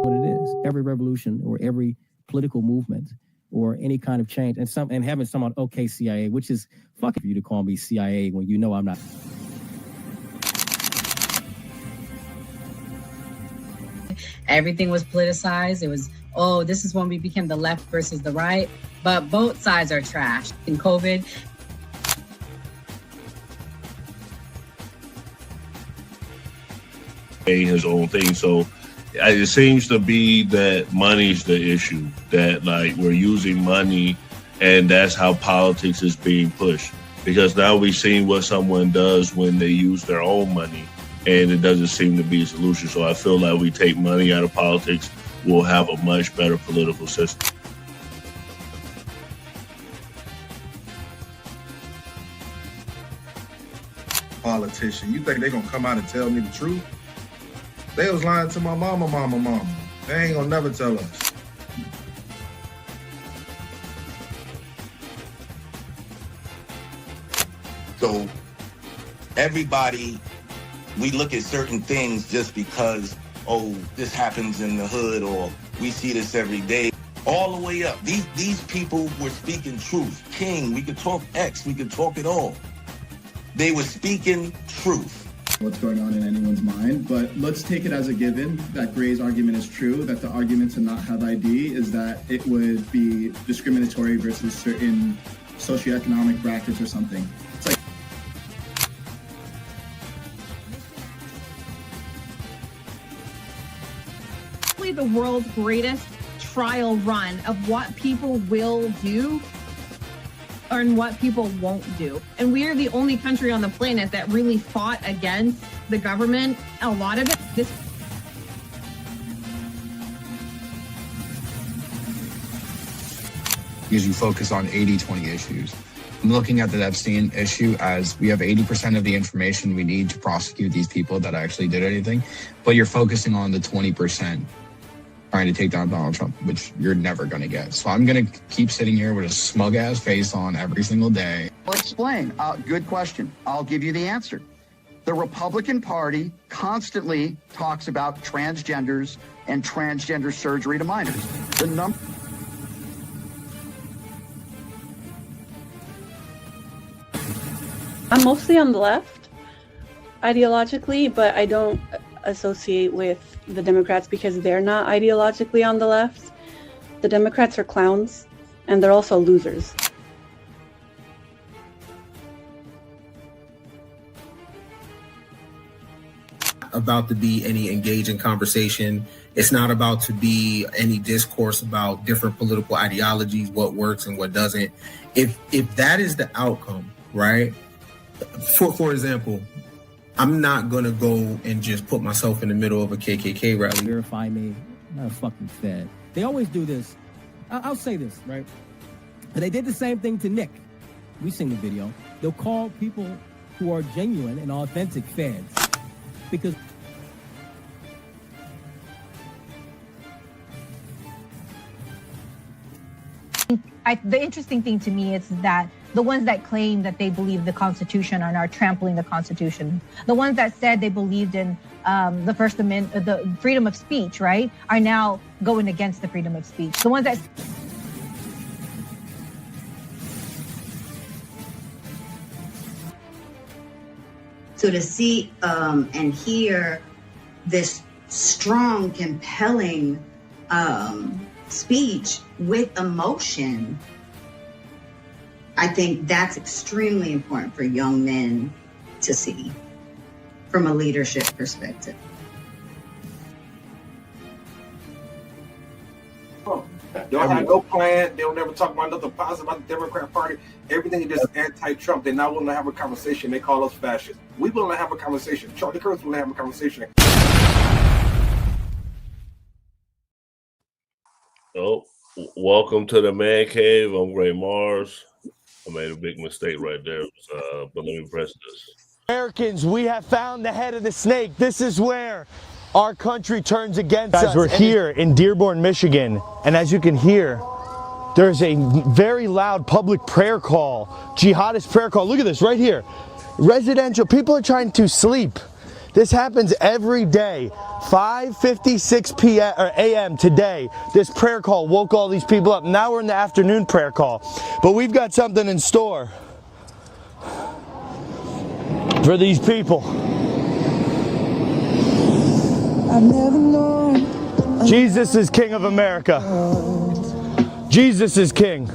what it is. Every revolution or every political movement or any kind of change, and having someone, okay, CIA, which is fucking for you to call me CIA when you know I'm not. Everything was politicized. It was, oh, this is when we became the left versus the right. But both sides are trash. In COVID, his own thing. So it seems to be that money's the issue, that like we're using money and that's how politics is being pushed. Because now we've seen what someone does when they use their own money, and it doesn't seem to be a solution. So I feel like we take money out of politics, we'll have a much better political system. Politician, you think they're gonna come out and tell me the truth? They was lying to my mama. They ain't gonna never tell us. So everybody, we look at certain things just because, oh, this happens in the hood, or we see this every day. All the way up. These people were speaking truth. King, we could talk X, we could talk it all. They were speaking truth. What's going on in anyone's mind, but let's take it as a given that Gray's argument is true, that the argument to not have ID is that it would be discriminatory versus certain socioeconomic brackets or something. It's like the world's greatest trial run of what people will do and what people won't do. And we are the only country on the planet that really fought against the government. A lot of it, because you focus on 80-20 issues. I'm looking at the Epstein issue as we have 80% of the information we need to prosecute these people that actually did anything, but you're focusing on the 20% trying to take down Donald Trump, which you're never going to get. So I'm going to keep sitting here with a smug-ass face on every single day. I'll explain. Good question. I'll give you the answer. The Republican Party constantly talks about transgenders and transgender surgery to minors. I'm mostly on the left, ideologically, but I don't associate with the Democrats because they're not ideologically on the left. The Democrats are clowns, and they're also losers. About to be any engaging conversation. It's not about to be any discourse about different political ideologies, what works and what doesn't. If that is the outcome, right? For example, I'm not gonna go and just put myself in the middle of a KKK rally. Verify me, I'm not a fucking fed. They always do this. I'll say this, right? And they did the same thing to Nick. We've seen the video. They'll call people who are genuine and authentic feds because the interesting thing to me is that the ones that claim that they believe the Constitution are now trampling the Constitution. The ones that said they believed in the First Amendment, the freedom of speech, right, are now going against the freedom of speech. The ones that... So to see and hear this strong, compelling speech with emotion, I think that's extremely important for young men to see from a leadership perspective. They don't have no plan. They don't never talk about nothing positive about the Democrat Party. Everything is just anti-Trump. They're not willing to have a conversation. They call us fascists. We willing to have a conversation. Charlie Kirk's willing to have a conversation. Oh, welcome to the Man Cave. I'm Gray Mars. I made a big mistake right there, but let me press this. Americans, we have found the head of the snake. This is where our country turns against us. Guys, we're here in Dearborn, Michigan, and as you can hear, there's a very loud public prayer call, jihadist prayer call. Look at this right here. Residential, people are trying to sleep This happens every day. 5:56 p.m. or a.m. today. This prayer call woke all these people up. Now we're in the afternoon prayer call. But we've got something in store for these people. I've never known. Jesus is King of America. Jesus is King.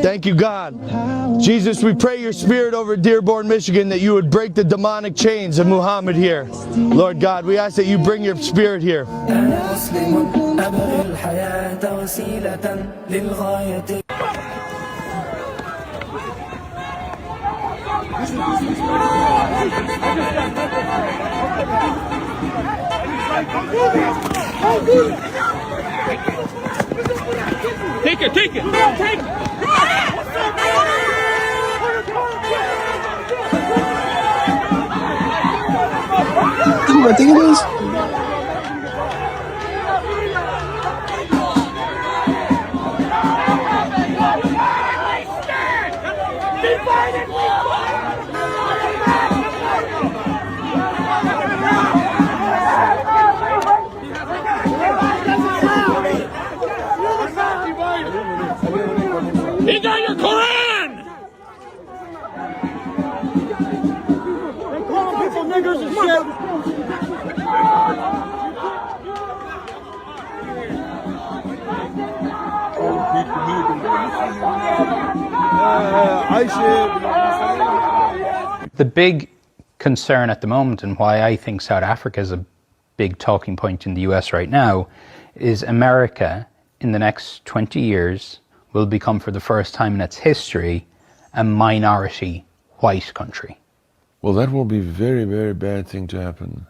Thank you, God. Jesus, we pray your spirit over Dearborn, Michigan, that you would break the demonic chains of Muhammad here. Lord God, we ask that you bring your spirit here. Take it, take it, take it. Who I think it is? He got your Quran! They calling people niggers and shit! The big concern at the moment, and why I think South Africa is a big talking point in the US right now, is America in the next 20 years will become, for the first time in its history, a minority white country. Well, that will be a very, very bad thing to happen.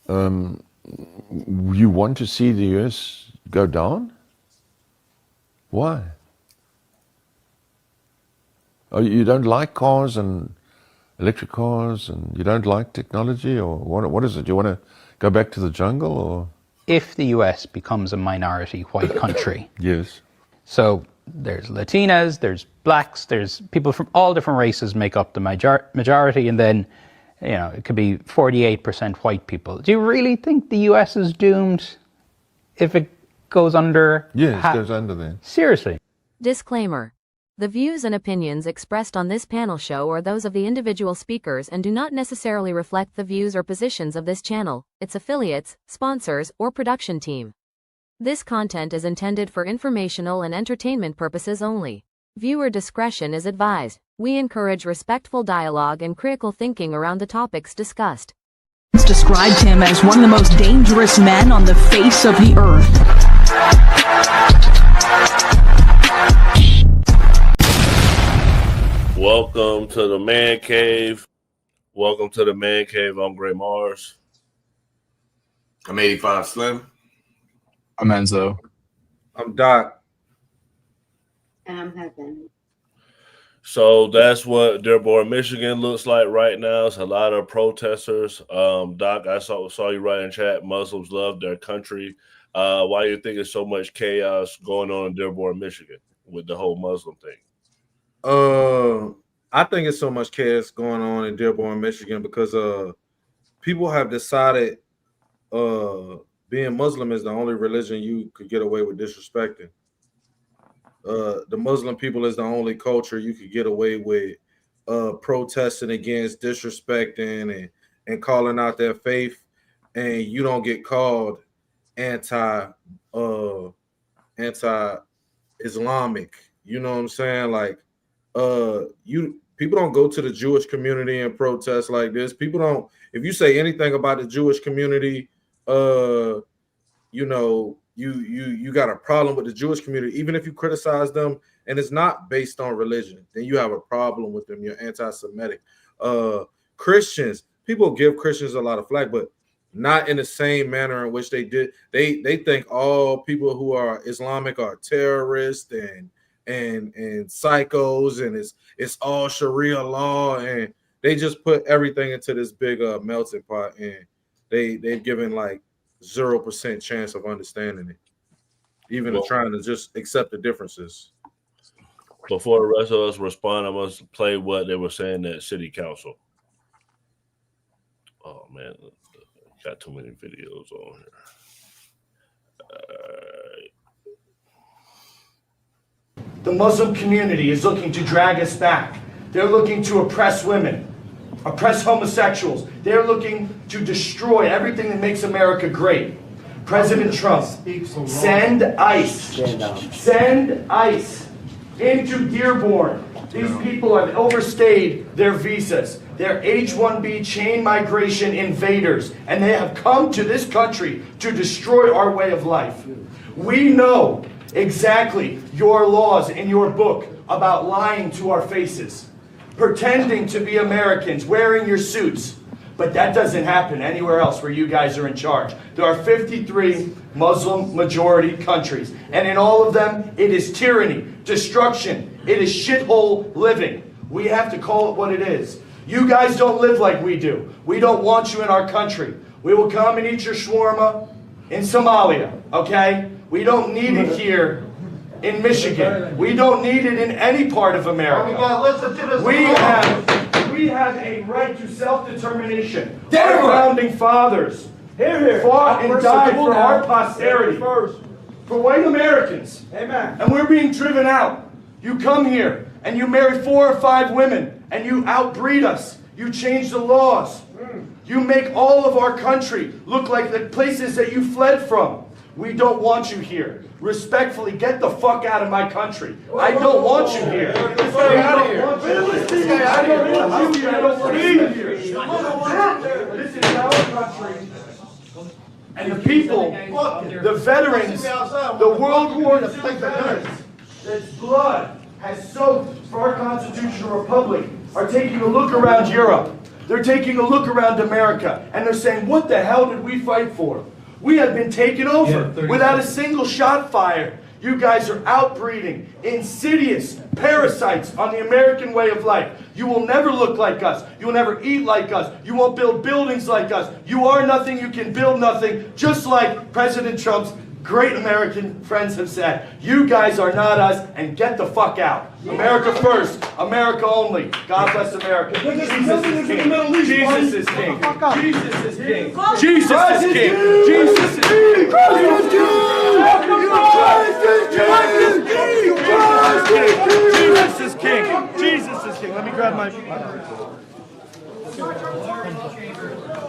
You want to see the US go down? Why? Oh, you don't like cars and electric cars, and you don't like technology, or what is it? You want to go back to the jungle, or? If the US becomes a minority white country. Yes. So there's Latinas, there's blacks, there's people from all different races make up the majority, and then, you know, it could be 48% white people. Do you really think the US is doomed if it goes under? Yes, it goes under then. Seriously. Disclaimer. The views and opinions expressed on this panel show are those of the individual speakers and do not necessarily reflect the views or positions of this channel, its affiliates, sponsors, or production team. This content is intended for informational and entertainment purposes only. Viewer discretion is advised. We encourage respectful dialogue and critical thinking around the topics discussed. Described him as one of the most dangerous men on the face of the earth. Welcome to the Man Cave. Welcome to the Man Cave. I'm Gray Mars. I'm 85 Slim. I'm Enzo. I'm Doc. And I'm Heaven. So that's what Dearborn, Michigan looks like right now. It's a lot of protesters. Doc, I saw you write in chat, Muslims love their country. Why do you think there's so much chaos going on in Dearborn, Michigan with the whole Muslim thing? I think it's so much chaos going on in Dearborn, Michigan, because people have decided being Muslim is the only religion you could get away with disrespecting. The Muslim people is the only culture you could get away with protesting against, disrespecting, and calling out their faith, and you don't get called anti-Islamic. You know what I'm saying? Like, people don't go to the Jewish community and protest like this. People don't. If you say anything about the Jewish community, you know, you got a problem with the Jewish community. Even if you criticize them and it's not based on religion, then you have a problem with them. You're anti-Semitic. Christians, people give Christians a lot of flack, but not in the same manner in which they did. They think all people who are Islamic are terrorists and psychos, and it's all Sharia law, and they just put everything into this big melting pot, and they've given like 0% chance of understanding it, even trying to just accept the differences. Before the rest of us respond, I must play what they were saying at City Council. Oh man, got too many videos on here. The Muslim community is looking to drag us back. They're looking to oppress women, oppress homosexuals. They're looking to destroy everything that makes America great. President Trump, send ICE into Dearborn. These people have overstayed their visas. They're H-1B chain migration invaders, and they have come to this country to destroy our way of life. We know exactly your laws in your book about lying to our faces, pretending to be Americans, wearing your suits. But that doesn't happen anywhere else where you guys are in charge. There are 53 Muslim majority countries, and in all of them, it is tyranny, destruction, it is shithole living. We have to call it what it is. You guys don't live like we do. We don't want you in our country. We will come and eat your shawarma in Somalia, okay? We don't need it here in Michigan. We don't need it in any part of America. We have a right to self-determination. Our founding fathers fought and died for our posterity, for white Americans. Amen. And we're being driven out. You come here and you marry 4 or 5 women and you outbreed us. You change the laws. You make all of our country look like the places that you fled from. We don't want you here. Respectfully, get the fuck out of my country. I don't want you here. Get this guy out of here. I don't want you here. I don't want you here. This is our country. And the people, the veterans, the World War II veterans, that's blood has soaked for our constitutional republic, are taking a look around Europe. They're taking a look around America, and they're saying, what the hell did we fight for? We have been taken over without a single shot fired. You guys are outbreeding insidious parasites on the American way of life. You will never look like us. You will never eat like us. You won't build buildings like us. You are nothing. You can build nothing. Just like President Trump's great American friends have said. You guys are not us, and get the fuck out. America first. America only. God bless America. Jesus is king. Jesus is king. Jesus is king. Jesus is king. Jesus is king. Jesus is king. Jesus is king. Let me grab my...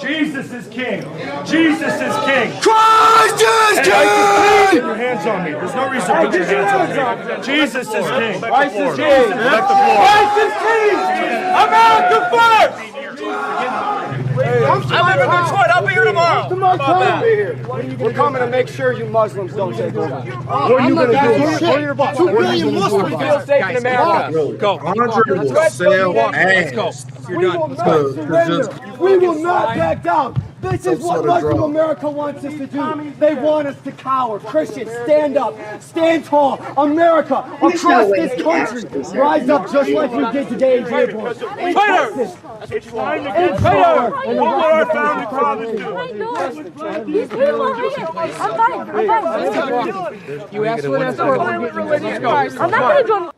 Jesus is king. Jesus is king. Christ is king! Please put your hands on me. There's no reason to put your hands on me. Jesus is king. Christ is king. Christ is king. America first! I live in Detroit. I'll be here tomorrow. We're coming to make sure you Muslims don't take over. What are you going to do? 2 billion Muslims feel safe in America. Go. Andre will sell ass. Let's go. We will not surrender. We will not back down. This is what Muslim America wants us to do. They want us to cower. Christians, stand up. Stand tall. America, across this country, rise up just like we did today in Dearborn. In Texas. It's time to get clear. What will our founding fathers do? These people are here. I'm fine. You asked for an escort. I'm not going to join.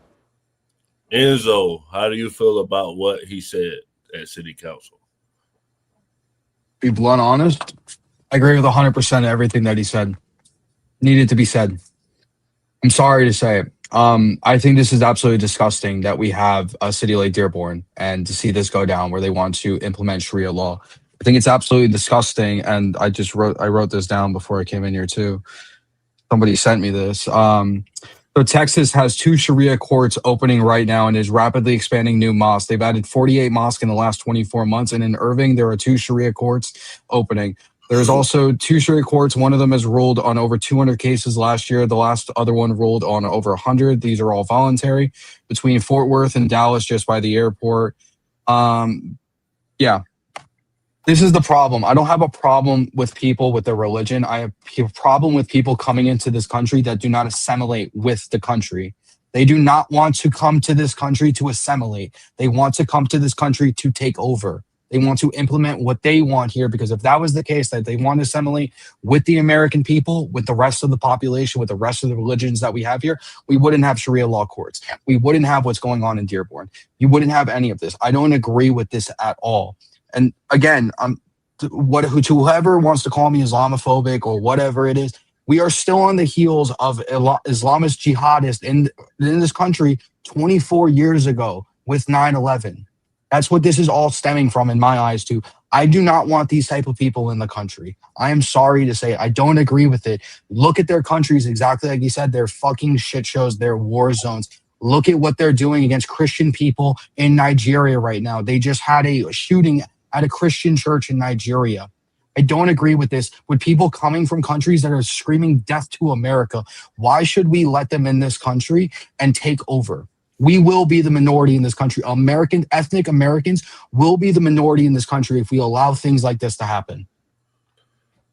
Enzo, how do you feel about what he said at City Council? Be blunt, honest. I agree with 100% of everything that he said. Needed to be said. I'm sorry to say it. I think this is absolutely disgusting that we have a city like Dearborn and to see this go down where they want to implement Sharia law. I think it's absolutely disgusting. And I wrote this down before I came in here too. Somebody sent me this. So Texas has 2 Sharia courts opening right now and is rapidly expanding new mosques. They've added 48 mosques in the last 24 months. And in Irving, there are 2 Sharia courts opening. There's also 2 Sharia courts. One of them has ruled on over 200 cases last year. The last other one ruled on over 100. These are all voluntary between Fort Worth and Dallas, just by the airport. Yeah. This is the problem. I don't have a problem with people with their religion. I have a problem with people coming into this country that do not assimilate with the country. They do not want to come to this country to assimilate. They want to come to this country to take over. They want to implement what they want here, because if that was the case, that they want to assimilate with the American people, with the rest of the population, with the rest of the religions that we have here, we wouldn't have Sharia law courts. We wouldn't have what's going on in Dearborn. You wouldn't have any of this. I don't agree with this at all. And again, whoever wants to call me Islamophobic or whatever it is, we are still on the heels of Islamist jihadists in this country 24 years ago with 9/11. That's what this is all stemming from in my eyes too. I do not want these type of people in the country. I am sorry to say I don't agree with it. Look at their countries exactly like you said. They're fucking shit shows. They're war zones. Look at what they're doing against Christian people in Nigeria right now. They just had a shooting at a Christian church in Nigeria. I don't agree with this. With people coming from countries that are screaming death to America, why should we let them in this country and take over? We will be the minority in this country. Ethnic Americans will be the minority in this country if we allow things like this to happen.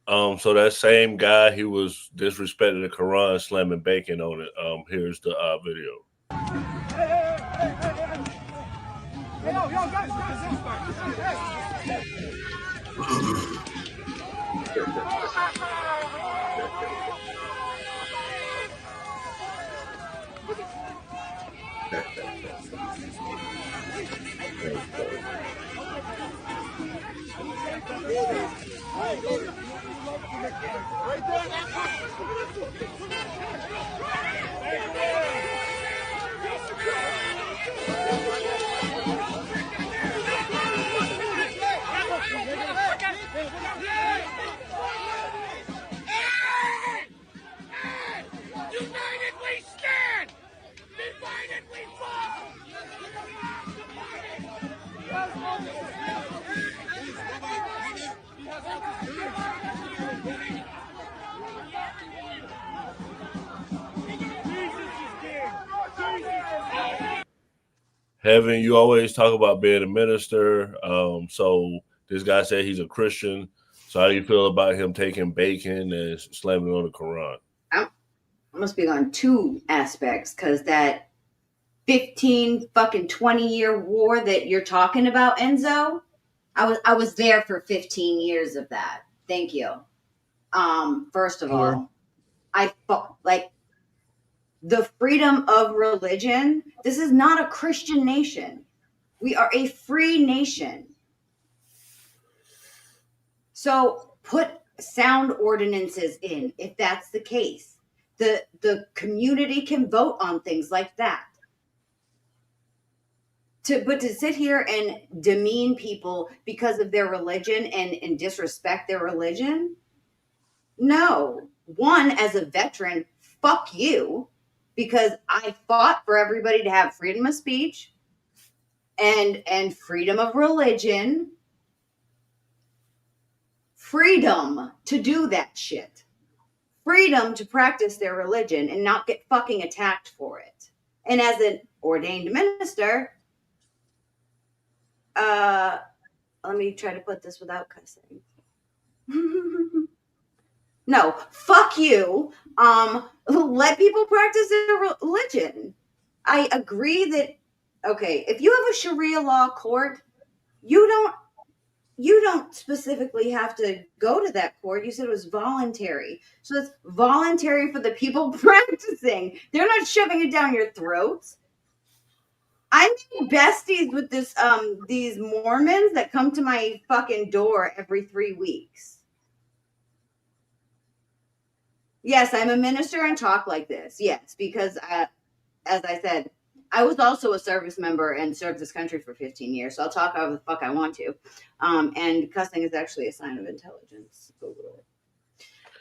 So that same guy, he was disrespecting the Quran, slamming bacon on it. Here's the video. Hey, yo, guys. United we stand! Divided we fall! Heaven, you always talk about being a minister. So this guy said he's a Christian. So how do you feel about him taking bacon and slamming on the Quran? I'm gonna speak on two aspects, because that 20-year war that you're talking about, Enzo, I was there for 15 years of that. Thank you. First of all, I fought like the freedom of religion. This is not a Christian nation. We are a free nation. So put sound ordinances in if that's the case. The community can vote on things like that. But to sit here and demean people because of their religion and disrespect their religion, no. One, as a veteran, fuck you, because I fought for everybody to have freedom of speech and freedom of religion, freedom to do that shit, freedom to practice their religion and not get fucking attacked for it. And as an ordained minister, let me try to put this without cussing. No, fuck you. Let people practice their religion. I agree that, okay, if you have a Sharia law court, you don't specifically have to go to that court. You said it was voluntary. So it's voluntary for the people practicing. They're not shoving it down your throats. I'm besties with these Mormons that come to my fucking door every 3 weeks. Yes, I'm a minister and talk like this. Yes, because as I said, I was also a service member and served this country for 15 years. So I'll talk however the fuck I want to. And cussing is actually a sign of intelligence.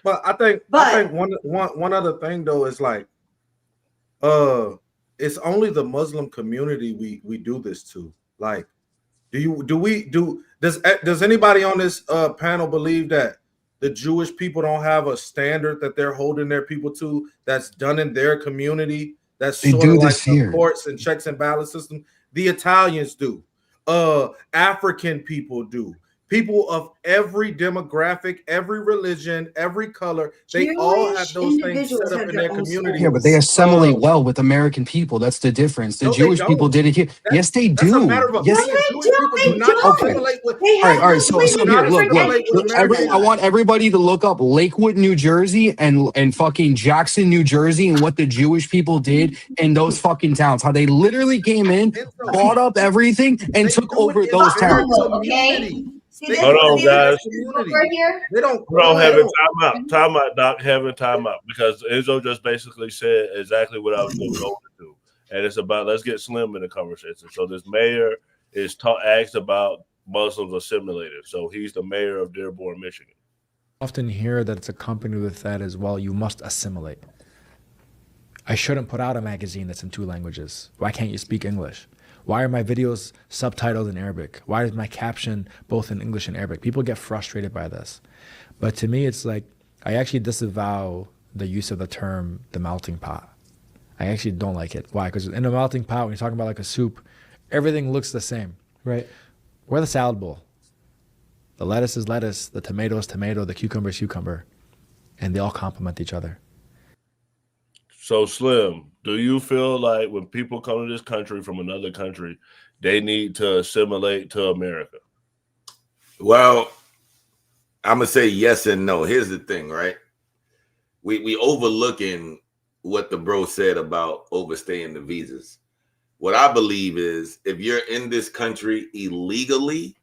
But I think one other thing though is like, it's only the Muslim community we do this to. Like, does anybody on this panel believe that the Jewish people don't have a standard that they're holding their people to that's done in their community? That's sort of like the courts and checks and balance system. The Italians do. African people do. People of every demographic, every religion, every color, they all have those things set up in their community. Yeah, but they assimilate well with American people. That's the difference. The Jewish people did it here. Yes, they do. That's a matter of opinion. Jewish people do not assimilate with. All right. So here, look. I want everybody to look up Lakewood, New Jersey, and fucking Jackson, New Jersey, and what the Jewish people did in those fucking towns. How they literally came in, bought up everything, and took over those towns. Okay. Hold on, guys. Right here. They don't. Hold on, Heaven, time out, Doc. Heaven, time out, because Izzo just basically said exactly what I was going to do, and it's about let's get Slim in the conversation. So this mayor is asked about Muslims assimilated. So he's the mayor of Dearborn, Michigan. Often hear that it's accompanied with that as well. You must assimilate. I shouldn't put out a magazine that's in 2 languages. Why can't you speak English? Why are my videos subtitled in Arabic? Why is my caption both in English and Arabic? People get frustrated by this. But to me, it's like, I actually disavow the use of the term the melting pot. I actually don't like it. Why? Because in a melting pot, when you're talking about like a soup, everything looks the same. Right. We're the salad bowl. The lettuce is lettuce, the tomato is tomato, the cucumber is cucumber, and they all complement each other. So Slim, do you feel like when people come to this country from another country, they need to assimilate to America? Well, I'm gonna say yes and no. Here's the thing, right? We overlooking what the bro said about overstaying the visas. What I believe is if you're in this country illegally,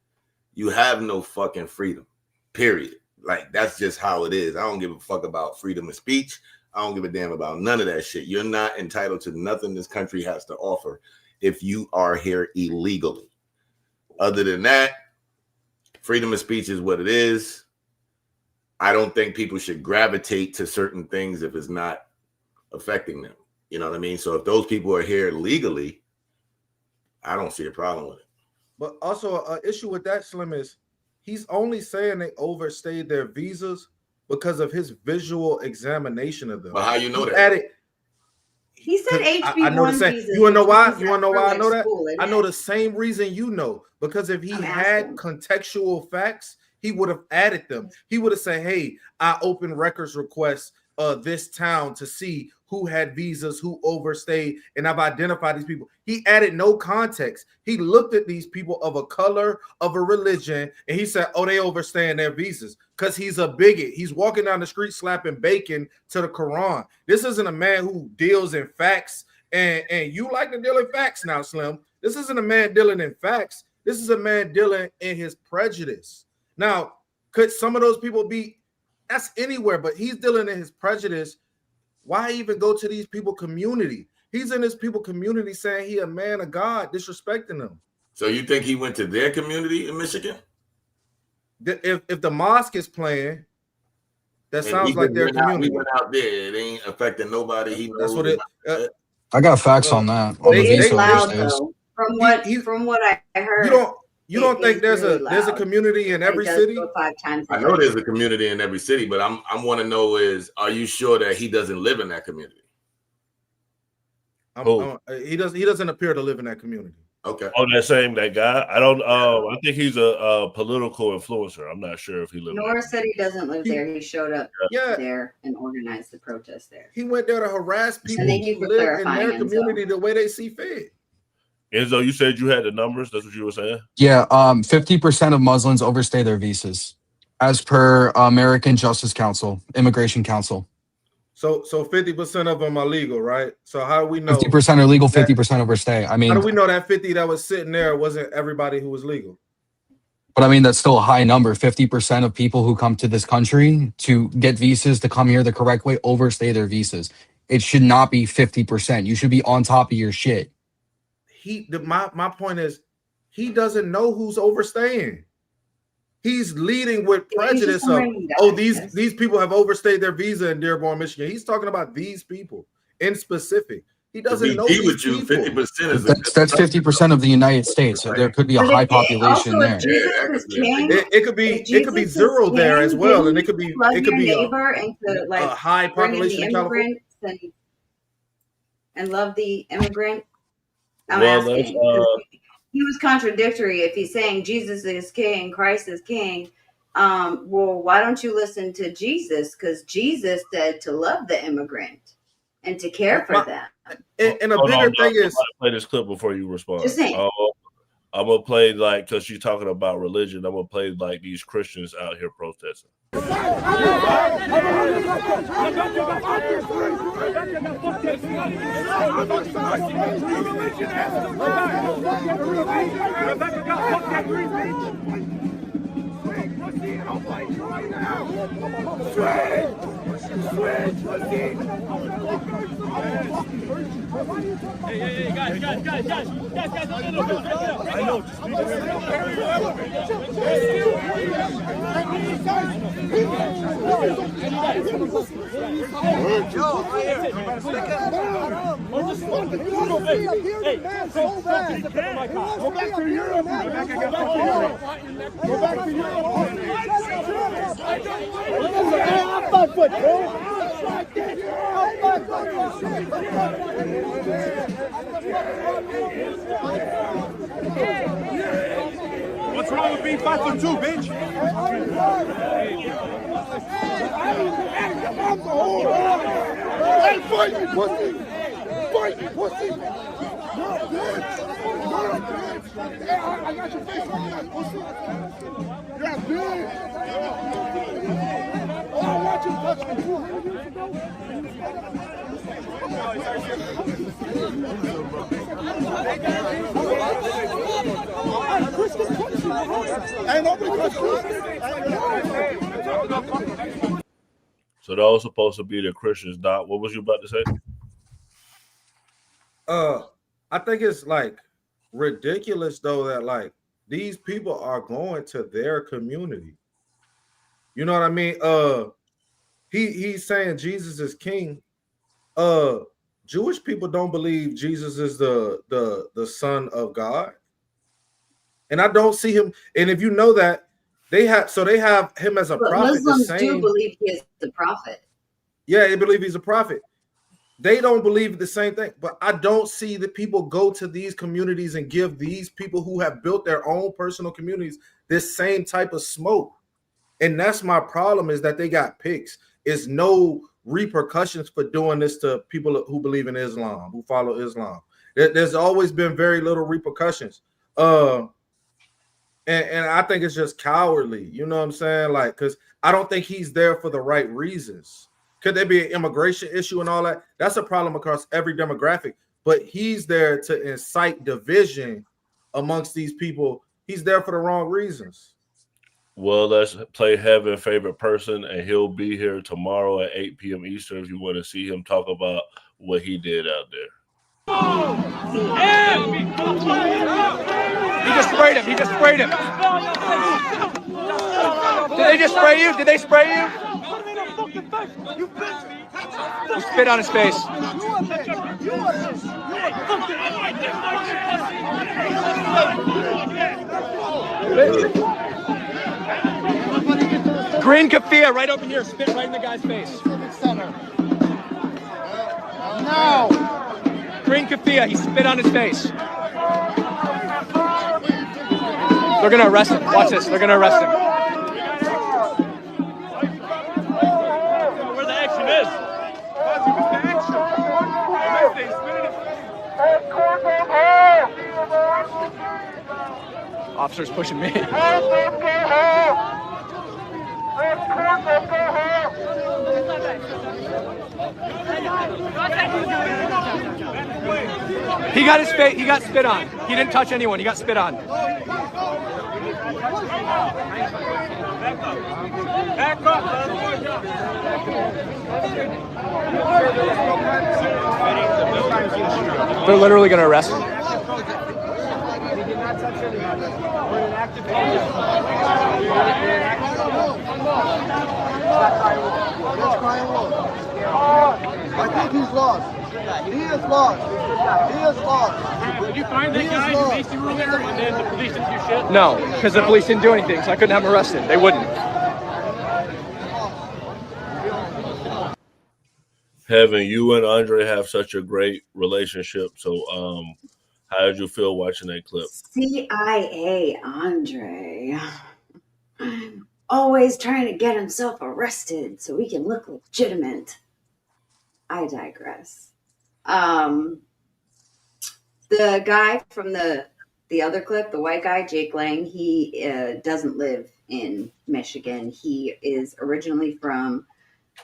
you have no fucking freedom, period. Like, that's just how it is. I don't give a fuck about freedom of speech. I don't give a damn about none of that shit. You're not entitled to nothing this country has to offer if you are here illegally. Other than that, freedom of speech is what it is. I don't think people should gravitate to certain things if it's not affecting them. You know what I mean? So if those people are here legally, I don't see a problem with it. But also an issue with that, Slim, is he's only saying they overstayed their visas because of his visual examination of them. But how you know that? He said HB1 I know the same. visas. You want to know why? He You want to know why I said know for, that? like, school, I know the same reason you know. Because if he had contextual facts, he would have added them. He would have said, hey, I opened records requests this town to see who had visas, who overstayed, and I've identified these people. He added no context. He looked at these people of a color, of a religion, and he said, oh, they overstaying their visas because he's a bigot. He's walking down the street slapping bacon to the Quran. This isn't a man who deals in facts, and you like to deal in facts now, Slim. This isn't a man dealing in facts. This is a man dealing in his prejudice. Now, could some of those people be, that's anywhere, but he's dealing in his prejudice. Why even go to these people community? He's in this people community saying he a man of God, disrespecting them. So you think he went to their community in Michigan? If the mosque is playing, that sounds like their community. He went out there. It ain't affecting nobody. He knows. That's what it. I got facts on that. On the It's visa loud overstays. though. From what I heard. You don't think there's a community in every city? 5 times I know there's a community in every city, but I want to know is, are you sure that he doesn't live in that community? He doesn't appear to live in that community. Okay. Oh, that guy. I don't. I think he's a political influencer. I'm not sure if he lives. Nora said he doesn't live there. He showed up there and organized the protest there. He went there to harass people thank you who for live in clarifying, their community the way they see fit. Enzo, you said you had the numbers. That's what you were saying. Yeah, 50% of Muslims overstay their visas, as per American Justice Council, Immigration Council. So 50% of them are legal, right? So how do we know 50% are legal, 50% overstay? I mean, how do we know that 50 that was sitting there wasn't everybody who was legal? but I mean, that's still a high number. 50% of people who come to this country to get visas to come here the correct way overstay their visas. It should not be 50%. You should be on top of your shit. My point is, he doesn't know who's overstaying. He's leading with prejudice of, these people have overstayed their visa in Dearborn, Michigan. He's talking about these people in specific. He doesn't know these people. 50% is That's 50% of the United States. So there could be a high population there. It could be zero there as well, and it could be a high population in California and love the immigrant. I'm Well, asking. He was contradictory if he's saying Jesus is king, Christ is king. Well, why don't you listen to Jesus? Because Jesus said to love the immigrant and to care for them. And a bigger thing is, play this clip before you respond. Just saying. I'm gonna play because you're talking about religion. I'm gonna play these Christians out here protesting. I'll fight you right now. Switch! Switch, pussy! Hey, guys, I know, just leave it very relevant. Yo, right here. Go back to Europe. Go back to Europe. I'm 5 foot, bro. What's wrong with being 5'2", bitch? Hey, fight me, pussy! Fight me, pussy! You're a bitch! You're a bitch! Hey, I got your face on that, pussy! You're a bitch! Oh, I want you to touch me. So those supposed to be the Christians. Doc, what was you about to say? I think it's like ridiculous though that like these people are going to their community. You know what I mean? He's saying Jesus is king. Jewish people don't believe Jesus is the Son of God. And I don't see him. And if you know that, they have him as a But prophet. Muslims do believe he is the prophet. Yeah, they believe he's a prophet. They don't believe the same thing. But I don't see that people go to these communities and give these people who have built their own personal communities this same type of smoke. And that's my problem, is that they got picks. It's no repercussions for doing this to people who believe in Islam, who follow Islam. There's always been very little repercussions. And I think it's just cowardly. You know what I'm saying? Like, because I don't think he's there for the right reasons. Could there be an immigration issue and all that? That's a problem across every demographic. But he's there to incite division amongst these people. He's there for the wrong reasons. Well, let's play Heaven Favorite Person, and he'll be here tomorrow at 8 p.m. Eastern if you want to see him talk about what he did out there. He just sprayed him. He just sprayed him. Did they just spray you? Did they spray you? You spit on his face. Green keffiyeh right over here. Spit right in the guy's face. No. Green keffiyeh. He spit on his face. They're gonna arrest him. Watch this. They're gonna arrest him. Where the action is? Officer's pushing me. He got his face. He got spit on. He didn't touch anyone. He got spit on. Back up. They're literally going to arrest him. I think he's lost. He is lost. He is lost. Did you find that guy who basically ruled there and then the police didn't do shit? No, because the police didn't do anything, so I couldn't have him arrested. They wouldn't. Heaven, you and Andre have such a great relationship. So how did you feel watching that clip? CIA Andre. Always trying to get himself arrested so he can look legitimate. I digress. The guy from the other clip, the white guy, Jake Lang, he doesn't live in Michigan. He is originally from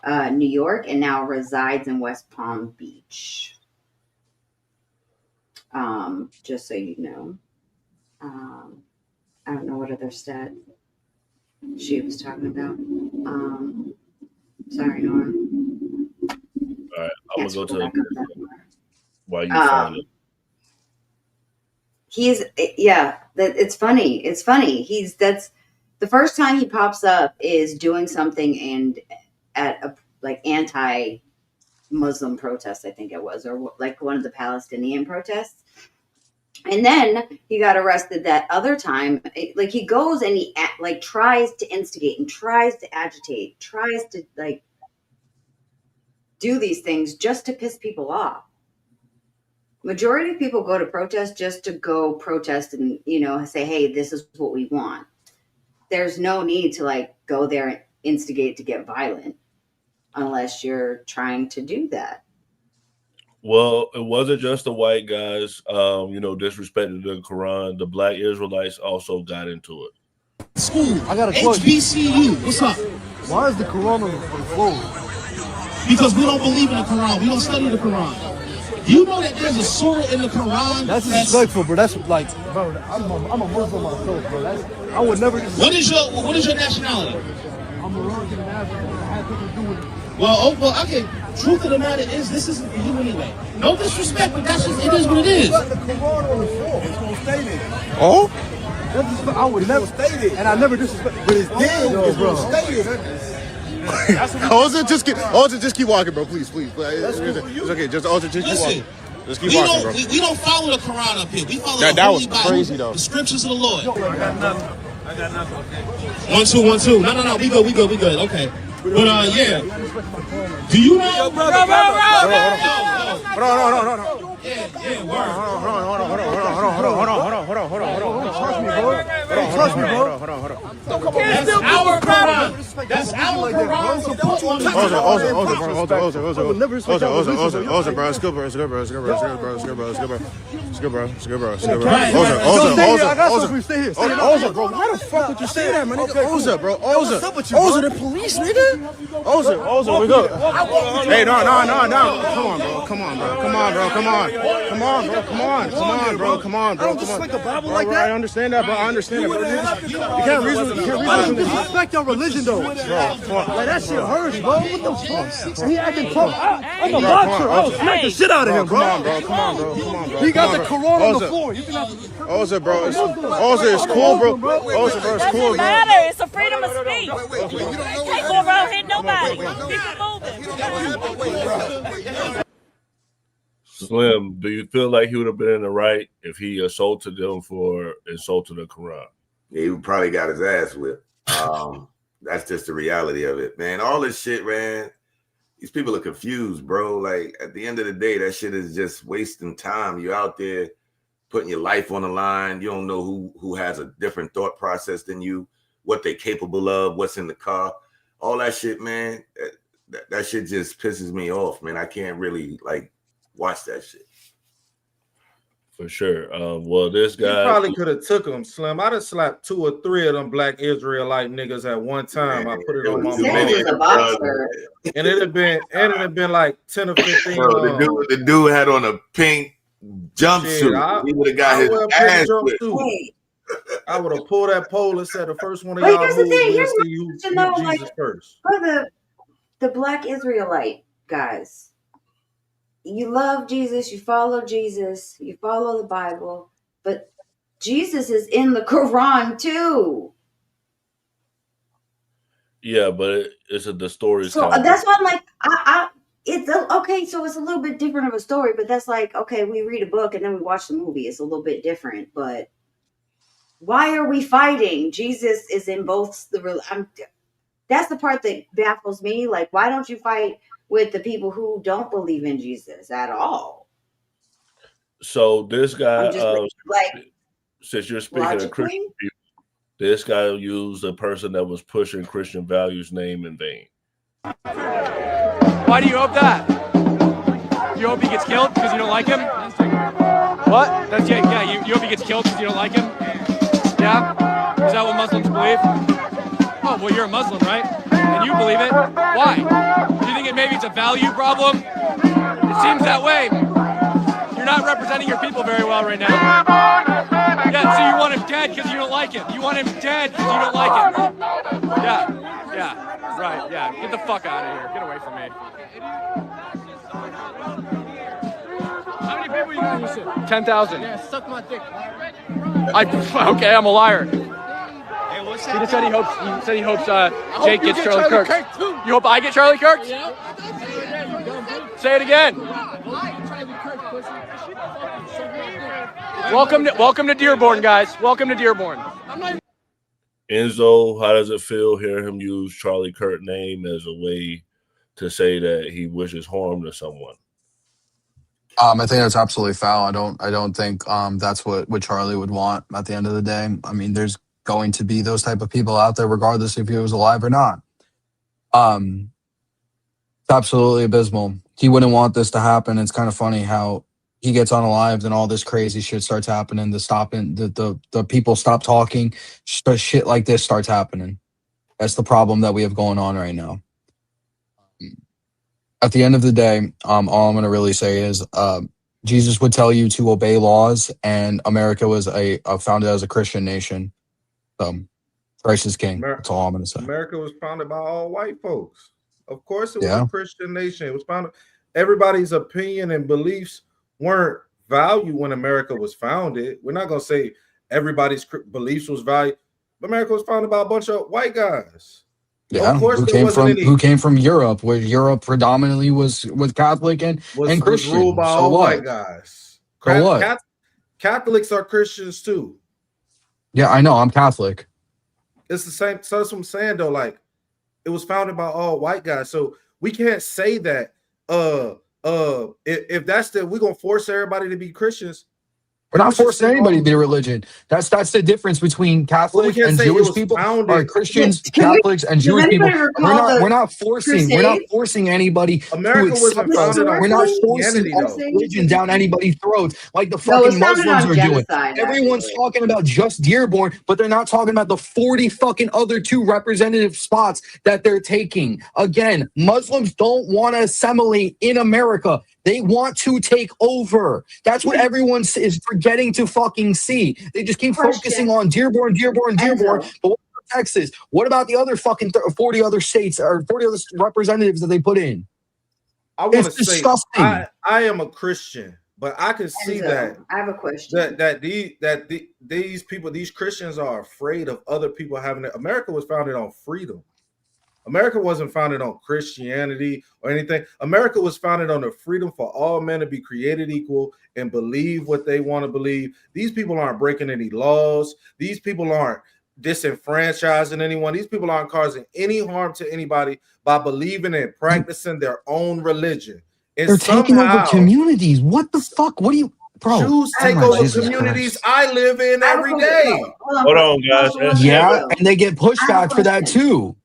New York and now resides in West Palm Beach. Just so you know. I don't know what other stat. she was talking about. Sorry, Nora. All right, I'm gonna go to the while you find it. It's funny. It's funny. That's the first time he pops up is doing something and at a like anti-Muslim protest, I think it was, or like one of the Palestinian protests. And then he got arrested that other time. Like he goes and he like tries to instigate and tries to agitate, tries to like do these things just to piss people off. Majority of people go to protest just to go protest and, say, hey, this is what we want. There's no need to like go there and instigate to get violent unless you're trying to do that. Well, it wasn't just the white guys, disrespecting the Quran. The black Israelites also got into it. School. I got a question. HBCU. What's up? Why is the Quran on the floor? Because we don't believe in the Quran. We don't study the Quran. You know that there's a surah in the Quran. That's disrespectful, bro. That's like, bro. I'm a Muslim myself, bro. I would never. What is your nationality? I'm Moroccan national. I had nothing to do with it. Well, okay. Truth of the matter is, this isn't for you anyway. No disrespect, but it is what it is. The Quran on the floor. It's gonna stay there. Oh? I would never stay there, and I never disrespect. But it's there, bro. Stay there. Just keep walking, bro. Please. It's okay. Just keep walking. Just keep walking, bro. We don't follow the Quran up here. We follow the Holy Bible, crazy, though. The scriptures of the Lord. I got nothing. 1 2 1 2. No. We good. Okay. But yeah. Do you know? Bro. Trust me, bro. That's our Quran. That's our Quran. Oza, bro. It's good, bro. Oza, bro. Why the fuck would you say that, man? Oza, bro. Oza, the police, nigga. Oza, we go. Hey, no. Come on, bro. Like the Bible like that. I understand that, bro. You can't reason. I don't disrespect your religion, though. Like that shit hurts, bro. What the fuck? He acting tough. I'm a boxer. I'll smack the shit out of him, bro. Come on, bro. He got the Quran on the floor. Oza, bro. Oza is cool, bro. Oza, bro, it's cool, bro. It doesn't matter. It's a freedom of speech. You can't go around hitting nobody. Keep it moving. Slim, do you feel like he would have been in the right if he assaulted them for insulting the Quran? Yeah, he probably got his ass whipped. That's just the reality of it, man. All this shit, man. These people are confused, bro. Like at the end of the day, that shit is just wasting time. You're out there putting your life on the line. You don't know who has a different thought process than you, what they're capable of, what's in the car, all that shit, man. That shit just pisses me off, man. I can't really like watch that shit. For sure. Well, this guy, you probably could have took him, Slim. I'd have slapped 2 or 3 of them black Israelite niggas at one time. I put it on my video, and it'd have been like 10 or 15. Bro, the dude had on a pink jumpsuit. He would have got his ass whipped. I would have pulled that pole and said, the first one of y'all moves, we'll see who Jesus first. For the black Israelite guys. You love Jesus, you follow the Bible, but Jesus is in the Quran too. Yeah, but it's the story. So that's why I'm like, it's okay. So it's a little bit different of a story, but that's like, okay, we read a book and then we watch the movie. It's a little bit different, but why are we fighting? Jesus is in both that's the part that baffles me. Like, why don't you fight with the people who don't believe in Jesus at all? So this guy, like, since you're speaking of Christian people, this guy used a person that was pushing Christian values name in vain. Why do you hope that? You hope he gets killed because you don't like him? What? That's yeah. You hope he gets killed because you don't like him? Yeah? Is that what Muslims believe? Oh, well, you're a Muslim, right? And you believe it. Why? Do you think maybe it's a value problem? It seems that way. You're not representing your people very well right now. Yeah, so you want him dead because you don't like him. You want him dead because you don't like him. Yeah, right, yeah. Get the fuck out of here. Get away from me. How many people you got in your shit? 10,000. Yeah, suck my dick. Okay, I'm a liar. Hey, what's that? He said he hopes Jake gets Charlie Kirk. You hope I get Charlie Kirk? Yeah. Say it again. Welcome to Dearborn, guys. Welcome to Dearborn. Enzo, how does it feel hearing him use Charlie Kirk's name as a way to say that he wishes harm to someone? I think that's absolutely foul. I don't think that's what Charlie would want at the end of the day. I mean, there's going to be those type of people out there, regardless if he was alive or not. It's absolutely abysmal. He wouldn't want this to happen. It's kind of funny how he gets unalived and all this crazy shit starts happening. The people stop talking. Shit like this starts happening. That's the problem that we have going on right now. At the end of the day, all I'm going to really say is Jesus would tell you to obey laws, and America was founded as a Christian nation. So Christ is king. That's all I'm going to say. America was founded by all white folks. Of course, it was a Christian nation. It was founded. Everybody's opinion and beliefs weren't valued when America was founded. We're not going to say everybody's beliefs was valued. America was founded by a bunch of white guys. Yeah, who came from Europe, where Europe predominantly was Catholic and Christian. Was ruled by all white guys. So what? Catholics are Christians too. Yeah, I know. I'm Catholic. It's the same. So that's what I'm saying though. Like, it was founded by all white guys. So we can't say that. If that's we're gonna force everybody to be Christians. We're not forcing anybody to be a religion. That's the difference between Catholic and Jewish people. Are Christians, Catholics, and Jewish people. We're not forcing anybody to accept us. We're not forcing our religion down anybody's throats like the fucking Muslims are doing. Everyone's talking about just Dearborn, but they're not talking about the 40 fucking other 2 representative spots that they're taking. Again, Muslims don't want to assimilate in America. They want to take over. That's what everyone is forgetting to fucking see. They just keep focusing on Dearborn. But what about Texas? What about the other fucking 40 other states or 40 other representatives that they put in? It's disgusting. I am a Christian, but I can see that. I have a question. That these people, these Christians are afraid of other people having it. America was founded on freedom. America wasn't founded on Christianity or anything. America was founded on the freedom for all men to be created equal and believe what they want to believe. These people aren't breaking any laws. These people aren't disenfranchising anyone. These people aren't causing any harm to anybody by believing and practicing their own religion. And they're taking over communities. What the fuck? What do you... Bro, Jews take over communities I live in every day. Hold on, guys. Yeah, and they get pushback for that too.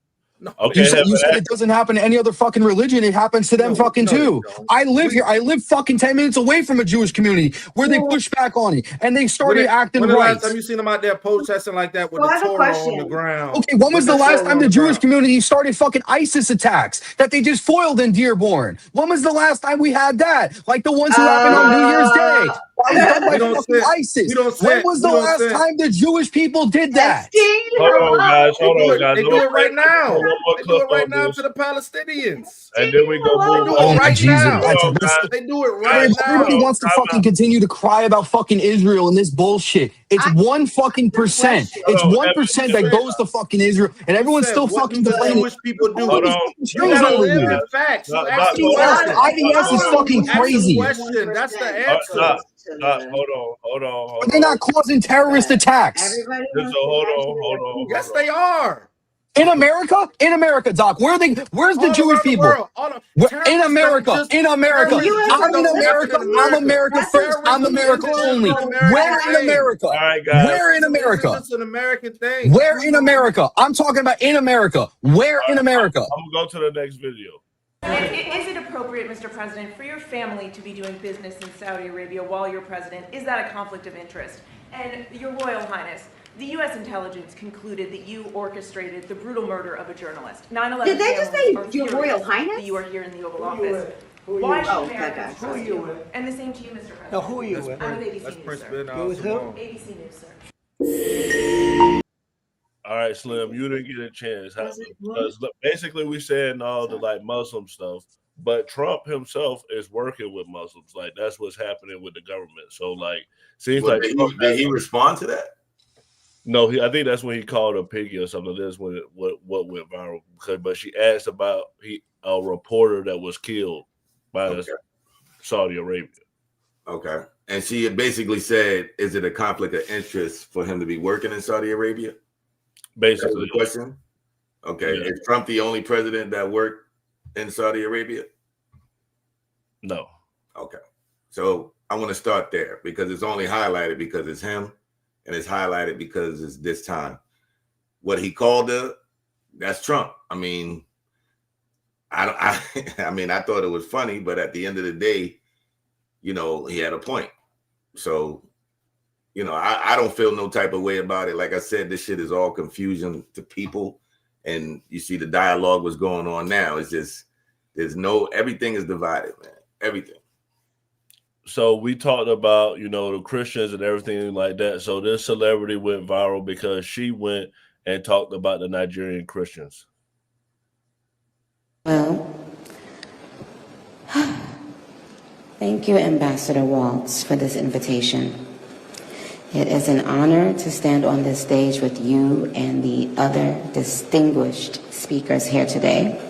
Okay, you said it doesn't happen to any other fucking religion. It happens to them too. I live here. I live fucking 10 minutes away from a Jewish community where they push back on it and they started acting right. When the last time you seen them out there protesting like that with the Torah on the ground? Okay, when was the last time the Jewish community started fucking ISIS attacks that they just foiled in Dearborn? When was the last time we had that? Like the ones who happened on New Year's Day. ISIS. When was the last time the Jewish people did that? Hold on, guys. They do it right now. They do it right now to the Palestinians. And then we go move on. Right now. They do it right now. Everybody wants to fucking continue to cry about fucking Israel and this bullshit. It's 1% It's 1% that goes to fucking Israel, and everyone's still fucking complaining. Jewish people do. Hold on. You gotta live in facts. IDS is fucking crazy. That's the answer. Hold on. But they're not causing terrorist attacks. Hold on. Yes, they are. In America, Doc, where's the Jewish people? In America. I'm in America. I'm America first. I'm America only. Where in America? All right, guys. Where in America? It's an American thing. Where in America? I'm talking about in America. Where in America? I'm gonna go to the next video. Is it appropriate, Mr. President, for your family to be doing business in Saudi Arabia while you're president? Is that a conflict of interest? And Your Royal Highness, the U.S. intelligence concluded that you orchestrated the brutal murder of a journalist. 9/11 Did they just say Your Royal Highness? That you are here in the Oval Office. Why should Oh, Americans okay. trust you? And the same to you, Mr. President. Now, who are you with? I'm with ABC That's News, Prince sir. Ben You with who? ABC News, sir. All right, Slim, you didn't get a chance. Was it what? Because basically we saying all the like Muslim stuff, but Trump himself is working with Muslims. Like that's what's happening with the government. So like seems Well, like did he respond to that? No, I think that's when he called a piggy or something. That's when what went viral. But she asked about a reporter that was killed by Saudi Arabia. Okay. And she had basically said, is it a conflict of interest for him to be working in Saudi Arabia? Basically. The question? Okay. Yeah. Is Trump the only president that worked in Saudi Arabia? No. Okay. So I want to start there because it's only highlighted because it's him and it's highlighted because it's this time. What he called her, that's Trump. I mean, I thought it was funny, but at the end of the day, you know, he had a point. So, you know, I don't feel no type of way about it. Like I said, this shit is all confusion to people. And you see the dialogue was going on now. It's just, everything is divided, man. Everything. So we talked about, you know, the Christians and everything like that. So this celebrity went viral because she went and talked about the Nigerian Christians. Well, thank you, Ambassador Waltz, for this invitation. It is an honor to stand on this stage with you and the other distinguished speakers here today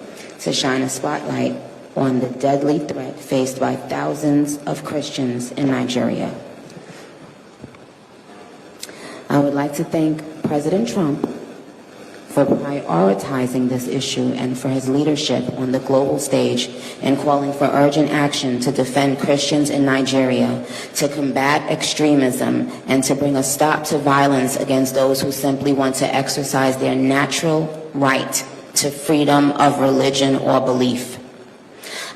to shine a spotlight on the deadly threat faced by thousands of Christians in Nigeria. I would like to thank President Trump for prioritizing this issue and for his leadership on the global stage and calling for urgent action to defend Christians in Nigeria, to combat extremism, and to bring a stop to violence against those who simply want to exercise their natural right to freedom of religion or belief.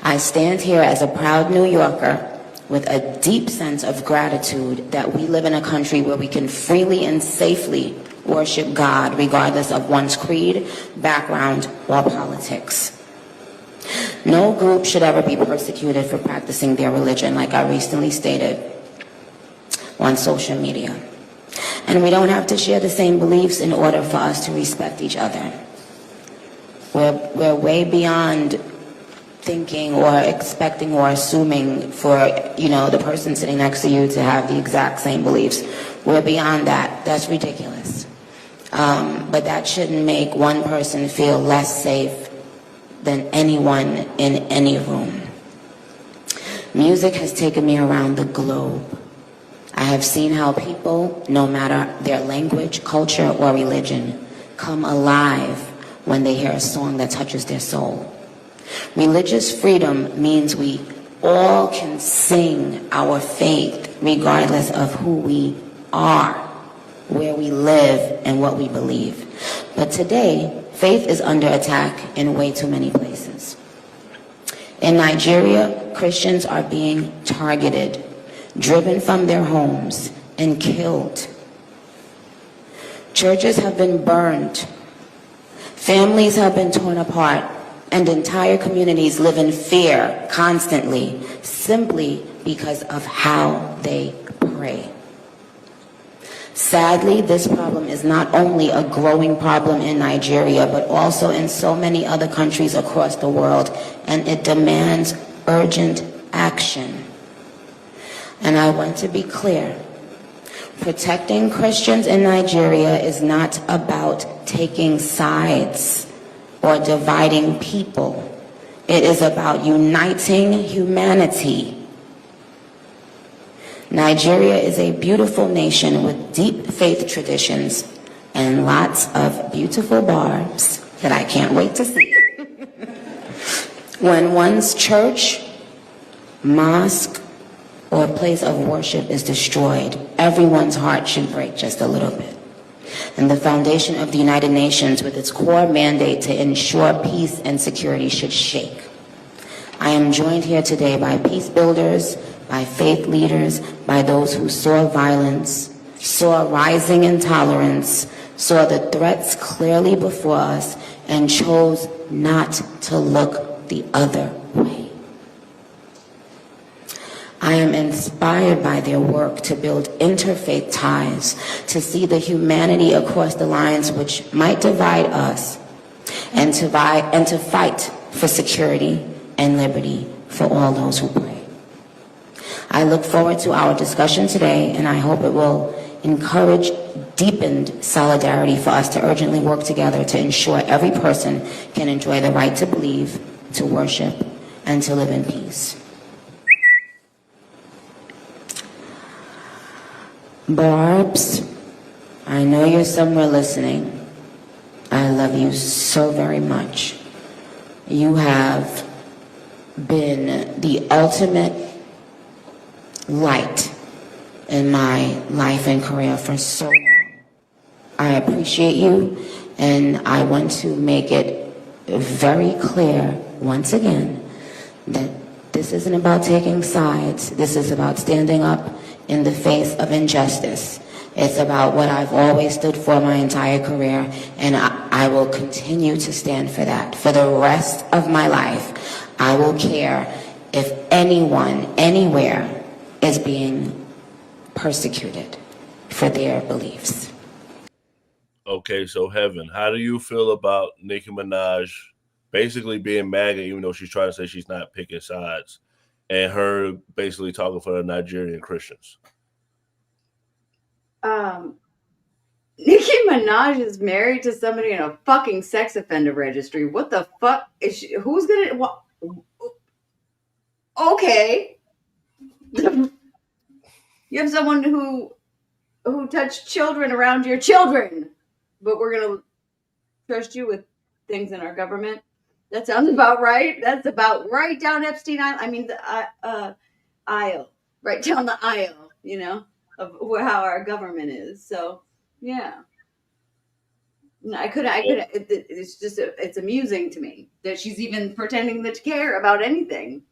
I stand here as a proud New Yorker with a deep sense of gratitude that we live in a country where we can freely and safely worship God regardless of one's creed, background, or politics. No group should ever be persecuted for practicing their religion, like I recently stated on social media. And we don't have to share the same beliefs in order for us to respect each other. We're way beyond thinking or expecting or assuming for, you know, the person sitting next to you to have the exact same beliefs. We're beyond that. That's ridiculous. But that shouldn't make one person feel less safe than anyone in any room. Music has taken me around the globe. I have seen how people, no matter their language, culture, or religion, come alive when they hear a song that touches their soul. Religious freedom means we all can sing our faith regardless of who we are, where we live, and what we believe. But today, faith is under attack in way too many places. In Nigeria, Christians are being targeted, driven from their homes, and killed. Churches have been burned. Families have been torn apart, and entire communities live in fear constantly, simply because of how they pray. Sadly, this problem is not only a growing problem in Nigeria, but also in so many other countries across the world, and it demands urgent action. And I want to be clear. Protecting Christians in Nigeria is not about taking sides or dividing people. It is about uniting humanity. Nigeria is a beautiful nation with deep faith traditions and lots of beautiful barbs that I can't wait to see. When one's church, mosque, or place of worship is destroyed, everyone's heart should break just a little bit. And the foundation of the United Nations, with its core mandate to ensure peace and security, should shake. I am joined here today by peace builders, by faith leaders, by those who saw violence, saw rising intolerance, saw the threats clearly before us, and chose not to look the other way. I am inspired by their work to build interfaith ties, to see the humanity across the lines which might divide us, and to fight for security and liberty for all those who pray. I look forward to our discussion today, and I hope it will encourage deepened solidarity for us to urgently work together to ensure every person can enjoy the right to believe, to worship, and to live in peace. Barbs, I know you're somewhere listening. I love you so very much. You have been the ultimate light in my life and career for so long. I appreciate you, and I want to make it very clear once again that this isn't about taking sides. This is about standing up in the face of injustice. It's about what I've always stood for my entire career, and I will continue to stand for that. For the rest of my life, I will care if anyone, anywhere, is being persecuted for their beliefs. Okay, so Heaven, how do you feel about Nicki Minaj basically being MAGA, even though she's trying to say she's not picking sides, and her basically talking for the Nigerian Christians? Nicki Minaj is married to somebody in a fucking sex offender registry. What the fuck is she? Who's gonna? What? Okay. You have someone who touched children around your children, but we're gonna trust you with things in our government. That sounds about right. That's about right down Epstein Island. I mean, the aisle, right down the aisle. You know, of how our government is. So, yeah. No, I could. It's just. It's amusing to me that she's even pretending to care about anything.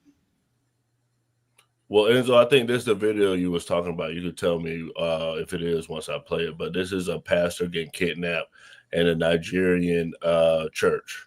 Well, Enzo, I think this is the video you was talking about. You could tell me if it is once I play it. But this is a pastor getting kidnapped in a Nigerian church.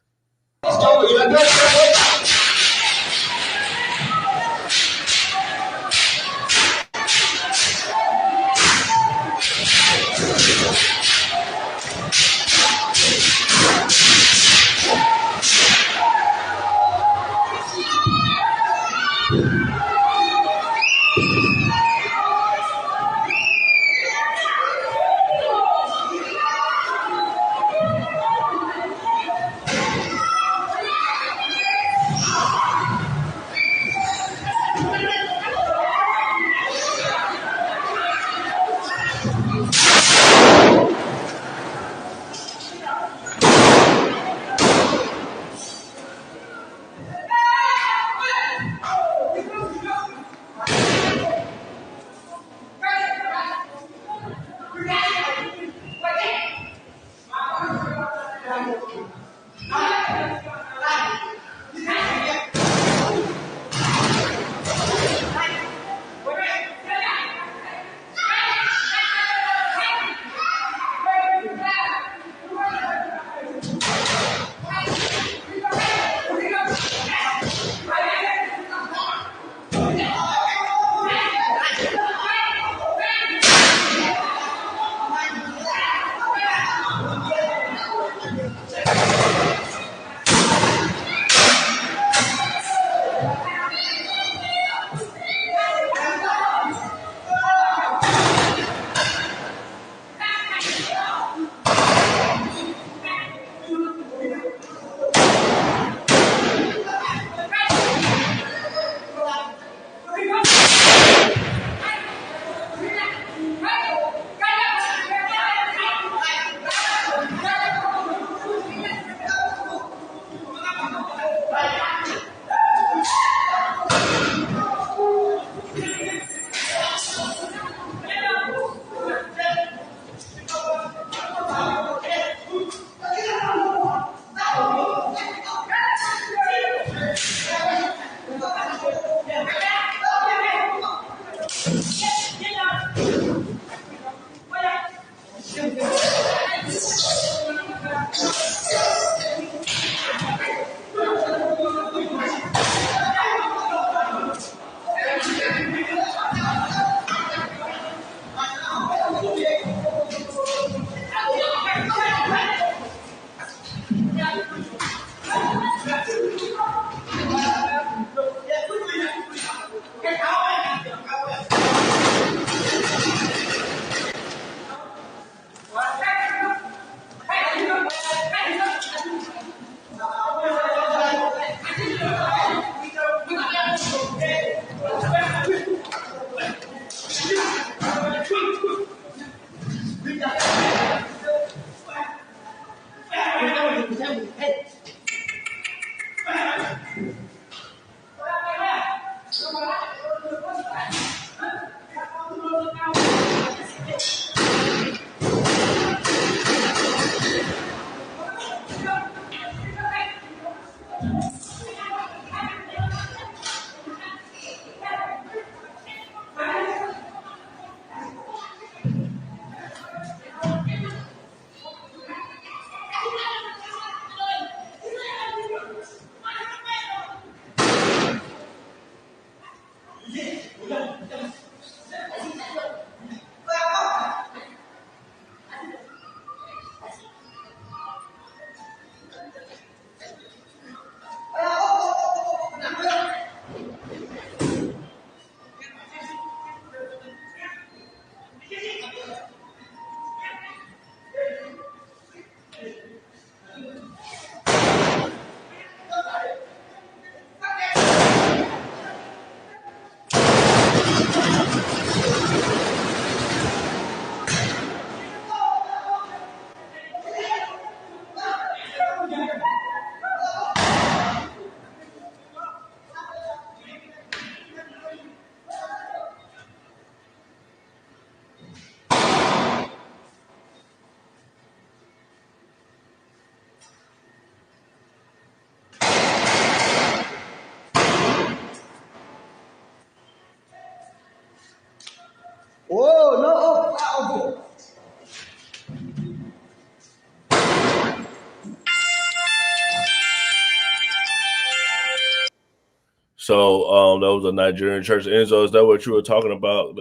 So that was a Nigerian church. Enzo, is that what you were talking about?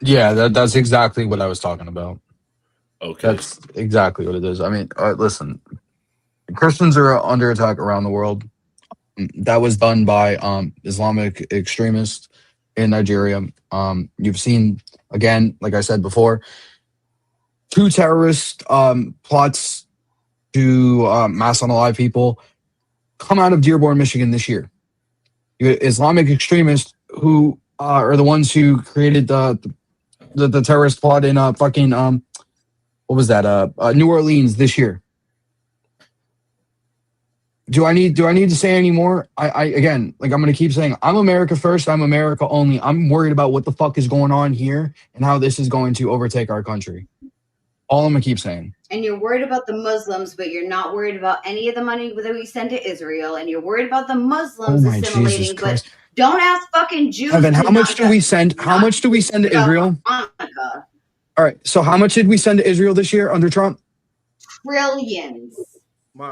Yeah, that's exactly what I was talking about. Okay. That's exactly what it is. I mean, listen, Christians are under attack around the world. That was done by Islamic extremists in Nigeria. You've seen, again, like I said before, 2 terrorist plots to mass unalive people come out of Dearborn, Michigan this year. Islamic extremists who are the ones who created the terrorist plot in fucking what was that? New Orleans this year. Do I need to say any more? I again, like I'm gonna keep saying, I'm America first, I'm America only. I'm worried about what the fuck is going on here and how this is going to overtake our country. All I'm gonna keep saying. And you're worried about the Muslims, but you're not worried about any of the money that we send to Israel. And you're worried about the Muslims assimilating, but don't ask fucking Jews. Evan, how much do we send? How much do we send to Israel? Hanukkah. All right. So how much did we send to Israel this year under Trump? Trillions.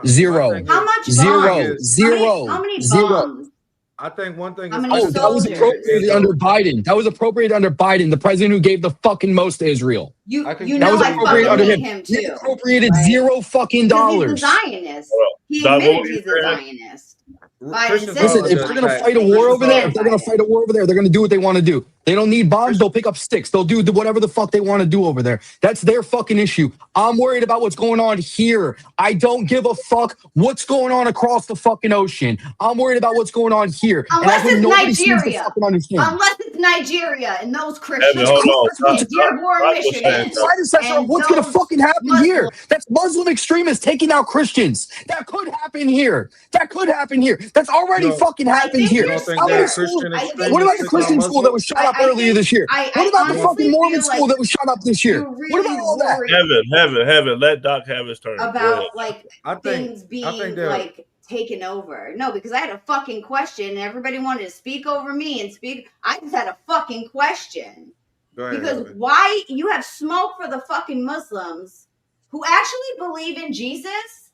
Zero. How much? Zero. How many Zero. bombs? I think one thing How is many that was soldiers? appropriated under Biden. That was appropriated under Biden, the president who gave the fucking most to Israel. You that know was I appropriated fucking under hate him. him He too. appropriated right? $0 fucking dollars. He's a Zionist. He Doc, what admitted were you he's a saying? Zionist. Biden Christians said Listen, are if under they're gonna attack. fight a war over there, stand if they're by gonna it. fight a war over there, they're gonna do what they want to do. They don't need bombs. They'll pick up sticks. They'll do whatever the fuck they want to do over there. That's their fucking issue. I'm worried about what's going on here. I don't give a fuck what's going on across the fucking ocean. I'm worried about what's going on here. Unless it's nobody seems to Nigeria. fucking understand. Unless it's Nigeria and those Christians Evan, hold on. in Dearborn, Michigan. Predecessor, what's going to those fucking happen Muslims. here? That's Muslim extremists taking out Christians. That could happen here. That could happen here. That's already fucking happened here. You don't think How many that schools? Christian What about extremists the taking out Christian school that was Muslims? shot up earlier this year? What about the fucking Mormon school that was shot up this year? You really What about all that? Heaven, let Doc have his turn. Go ahead. About like I think things being that like taken over. No, because I had a fucking question and everybody wanted to speak over me and speak. I just had a fucking question. Go ahead, Because Evan. why you have smoke for the fucking Muslims who actually believe in Jesus,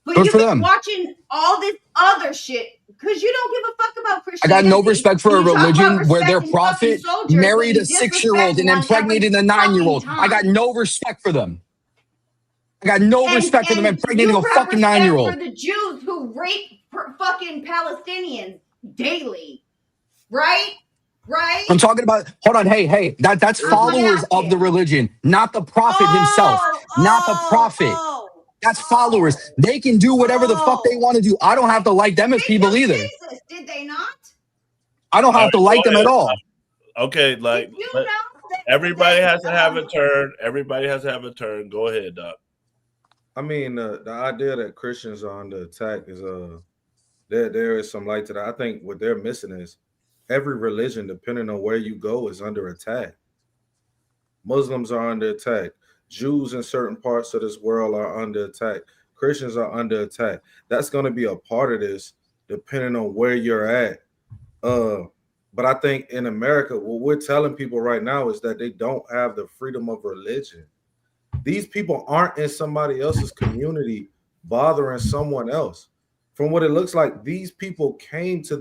but Good you've for been them. watching all this other shit because you don't give a fuck about I Christianity. got no respect for a You talk about religion where their respecting prophet fucking soldiers, married but a you 6-year-old and disrespect one impregnated a every 9-year-old. fucking I got time. no respect for them. I got no respect for them And impregnating you a have fucking respect 9-year-old. for the Jews who rape fucking Palestinians daily, right? Right? I'm talking about, hold on, hey, that's followers of the religion, not the prophet himself. Not the prophet. That's followers. They can do whatever the fuck they want to do. I don't have to like them as people either. Jesus, did they not? I don't have to like them at all. Okay, like everybody has to have a turn. Everybody has to have a turn. Go ahead, Doc. I mean, the idea that Christians are under attack is there is some light to that. I think what they're missing is every religion, depending on where you go, is under attack. Muslims are under attack. Jews in certain parts of this world are under attack. Christians are under attack. That's going to be a part of this, depending on where you're at. But I think in America, what we're telling people right now is that they don't have the freedom of religion. These people aren't in somebody else's community bothering someone else. From what it looks like, these people came to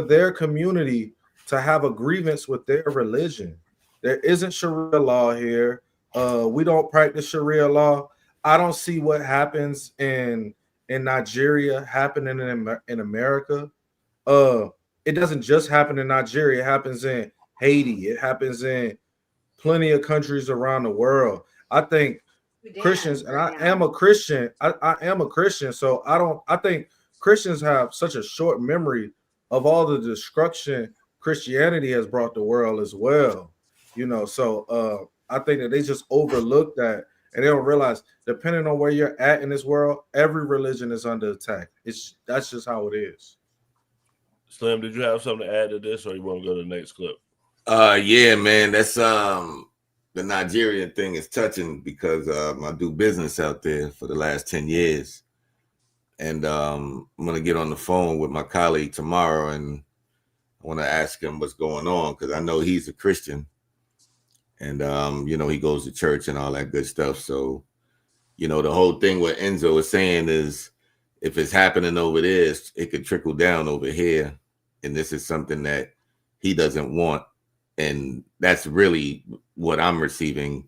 their community to have a grievance with their religion. There isn't Sharia law here. We don't practice Sharia law. I don't see what happens in Nigeria happening in America. It doesn't just happen in Nigeria. It happens in Haiti. It happens in plenty of countries around the world. I think Christians, and I am a Christian. I am a Christian, so I think Christians have such a short memory of all the destruction Christianity has brought the world as well. So I think that they just overlook that, and they don't realize, depending on where you're at in this world, every religion is under attack. That's just how it is. Slim, did you have something to add to this, or you want to go to the next clip? Yeah, man, that's the Nigerian thing is touching because I do business out there for the last 10 years. And I'm gonna get on the phone with my colleague tomorrow, and I want to ask him what's going on, because I know he's a Christian, and he goes to church and all that good stuff. So, the whole thing what Enzo is saying is, if it's happening over there, it could trickle down over here, and this is something that he doesn't want. And that's really what I'm receiving.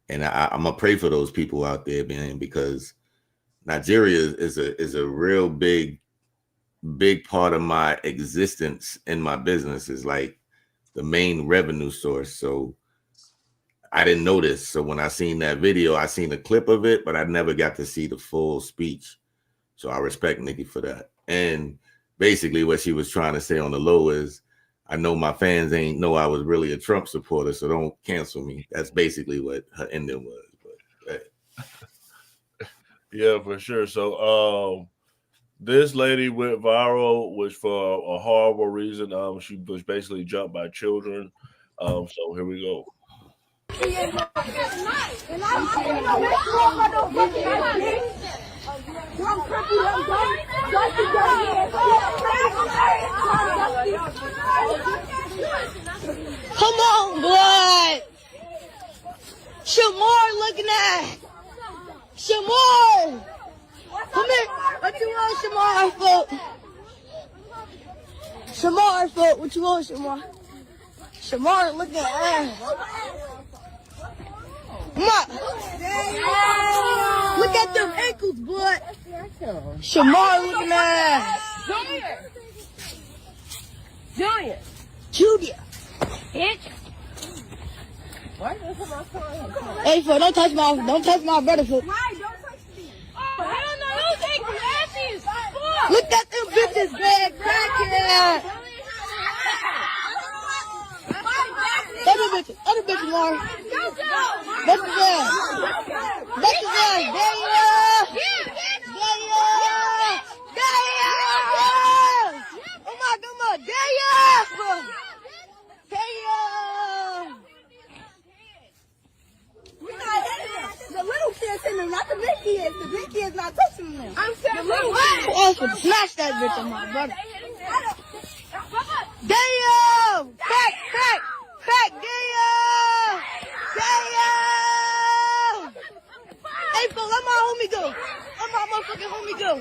And I'm gonna pray for those people out there, man, because Nigeria is a real big part of my existence in my business. Is like the main revenue source. So I didn't know this. So when I seen that video, I seen a clip of it, but I never got to see the full speech. So I respect Nikki for that. And basically what she was trying to say on the low is, I know my fans ain't know I was really a Trump supporter, so don't cancel me. That's basically what her ending was. But hey. Yeah, for sure. So this lady went viral, which for a horrible reason. She was basically jumped by children. So here we go. Come on, blood. Shamar looking at. Shamar. Come here. What you want, Shamar? Foot. Shamar, foot. What you want, Shamar? Shamar looking at ass. Come on. Look at them ankles, blood. Shamar looking at ass. Junior. Julia. Bitch. Hey, foot, don't touch my brother, foot. Why? Don't touch me. Oh, hell no, don't take glasses. Look at them bitches, bad crackhead. Other bitches, Lauren. That's his ass. That's his ass. There you are. There you are. There you are. Oh my God, there you are, bro. There you are. The little kids in them, not the big kids. The big kids not touching them. I'm saying the little kids. Oh, so smash that bitch on my brother. Damn! Crack! Damn! Hey, fool, let my homie go. Let my motherfucking homie go.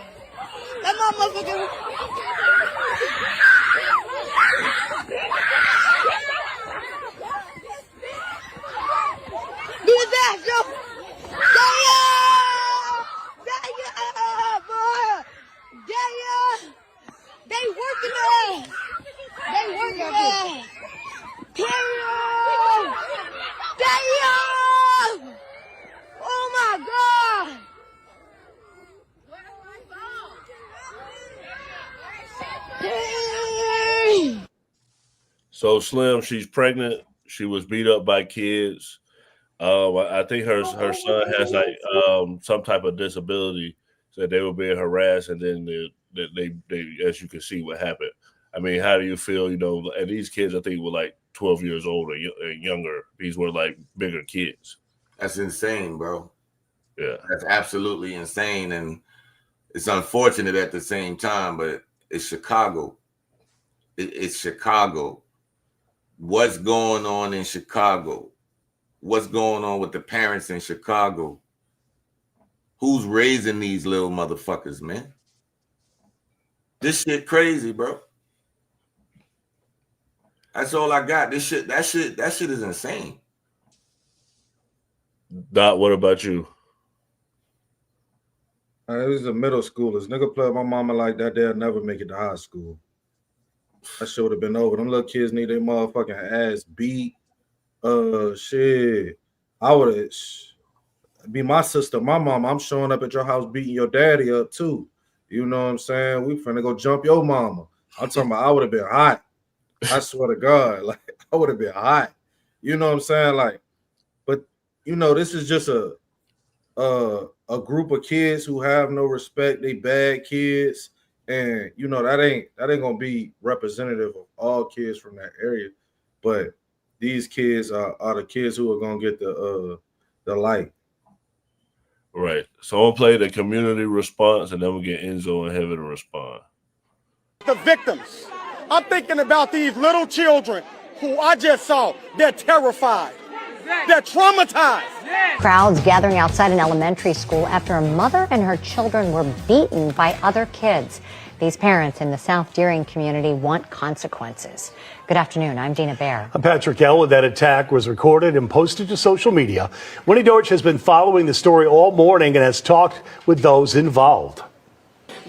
Let my motherfucking... Do his ass, yo! Damn, boy! Damn! They working ass! Damn! Oh my God! So Slim, she's pregnant. She was beat up by kids. I think her son has like some type of disability, so they were being harassed, and then they as you can see what happened. I mean, how do you feel? You know, and these kids I think were like 12 years old or younger. These were like bigger kids. That's insane, bro. Yeah, that's absolutely insane, and it's unfortunate at the same time. But it's Chicago. It's Chicago. What's going on in Chicago? What's going on with the parents in Chicago? Who's raising these little motherfuckers, man? This shit crazy, bro. That's all I got. That shit is insane. Dot, what about you? It was a middle schoolers. Nigga play with my mama like that, they'll never make it to high school. That shit would have been over. Them little kids need their motherfucking ass beat. Shit. I would have be my sister, my mom. I'm showing up at your house beating your daddy up too. You know what I'm saying? We finna go jump your mama. I'm talking about I would have been hot. I swear to God, like I would have been hot. You know what I'm saying? Like, but you know, this is just a group of kids who have no respect. They bad kids, and you know that ain't gonna be representative of all kids from that area. But these kids are the kids who are gonna get the light. Right. So we'll play the community response, and then we'll get Enzo and Heaven to respond. The victims. I'm thinking about these little children who I just saw. They're terrified. They're traumatized. Crowds gathering outside an elementary school after a mother and her children were beaten by other kids. These parents in the South Deering community want consequences. Good afternoon, I'm Dina Baer. I'm Patrick Elwood. That attack was recorded and posted to social media. Winnie Dorch has been following the story all morning and has talked with those involved.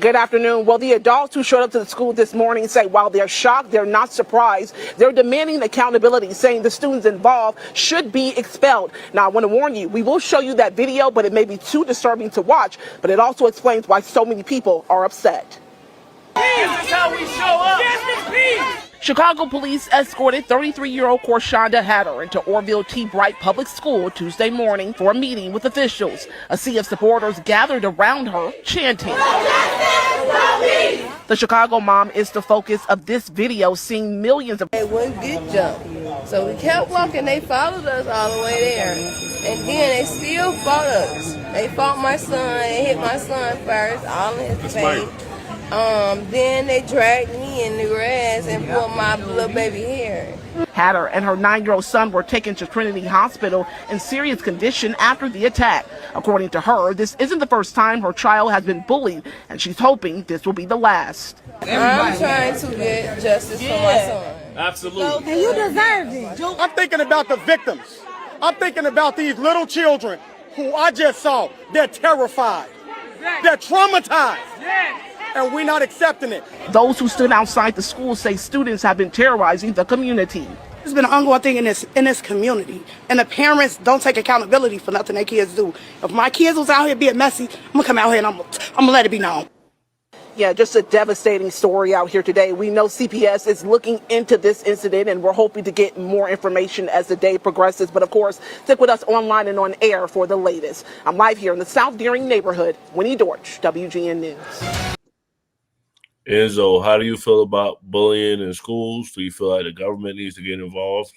Good afternoon. Well, the adults who showed up to the school this morning say while they're shocked, they're not surprised. They're demanding accountability, saying the students involved should be expelled. Now, I want to warn you, we will show you that video, but it may be too disturbing to watch. But it also explains why so many people are upset. This is how we show up. Justice, peace. Chicago police escorted 33-year-old Korshonda Hatter into Orville T. Bright Public School Tuesday morning for a meeting with officials. A sea of supporters gathered around her, chanting. The Chicago mom is the focus of this video, seeing millions of... It wasn't good jump. So we kept walking. They followed us all the way there. And then they still fought us. They fought my son. They hit my son first, all in his face. Then they dragged me in the grass and pulled my little baby hair. Hatter and her 9-year-old son were taken to Trinity Hospital in serious condition after the attack. According to her, this isn't the first time her child has been bullied, and she's hoping this will be the last. I'm trying to get justice for my son. Absolutely. And you deserve it. I'm thinking about the victims. I'm thinking about these little children who I just saw. They're terrified. They're traumatized. And we're not accepting it. Those who stood outside the school say students have been terrorizing the community. It's been an ongoing thing in this community, and the parents don't take accountability for nothing their kids do. If my kids was out here being messy, I'm gonna come out here and I'm gonna let it be known. Yeah, just a devastating story out here today. We know CPS is looking into this incident, and we're hoping to get more information as the day progresses. But of course, stick with us online and on air for the latest. I'm live here in the South Deering neighborhood. Winnie Dorch, WGN News. Enzo, how do you feel about bullying in schools? Do you feel like the government needs to get involved?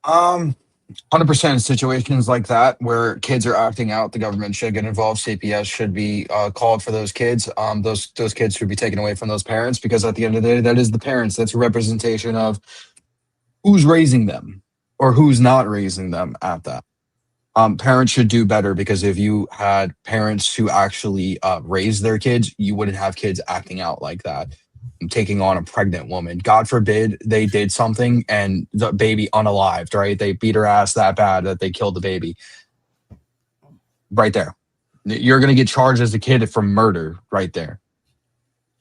100% in situations like that where kids are acting out, the government should get involved. CPS should be called for those kids. Those kids should be taken away from those parents, because at the end of the day, that is the parents. That's a representation of who's raising them or who's not raising them at that. Parents should do better, because if you had parents who actually raised their kids, you wouldn't have kids acting out like that, taking on a pregnant woman. God forbid they did something and the baby unalived, right? They beat her ass that bad that they killed the baby. Right there. You're going to get charged as a kid for murder right there.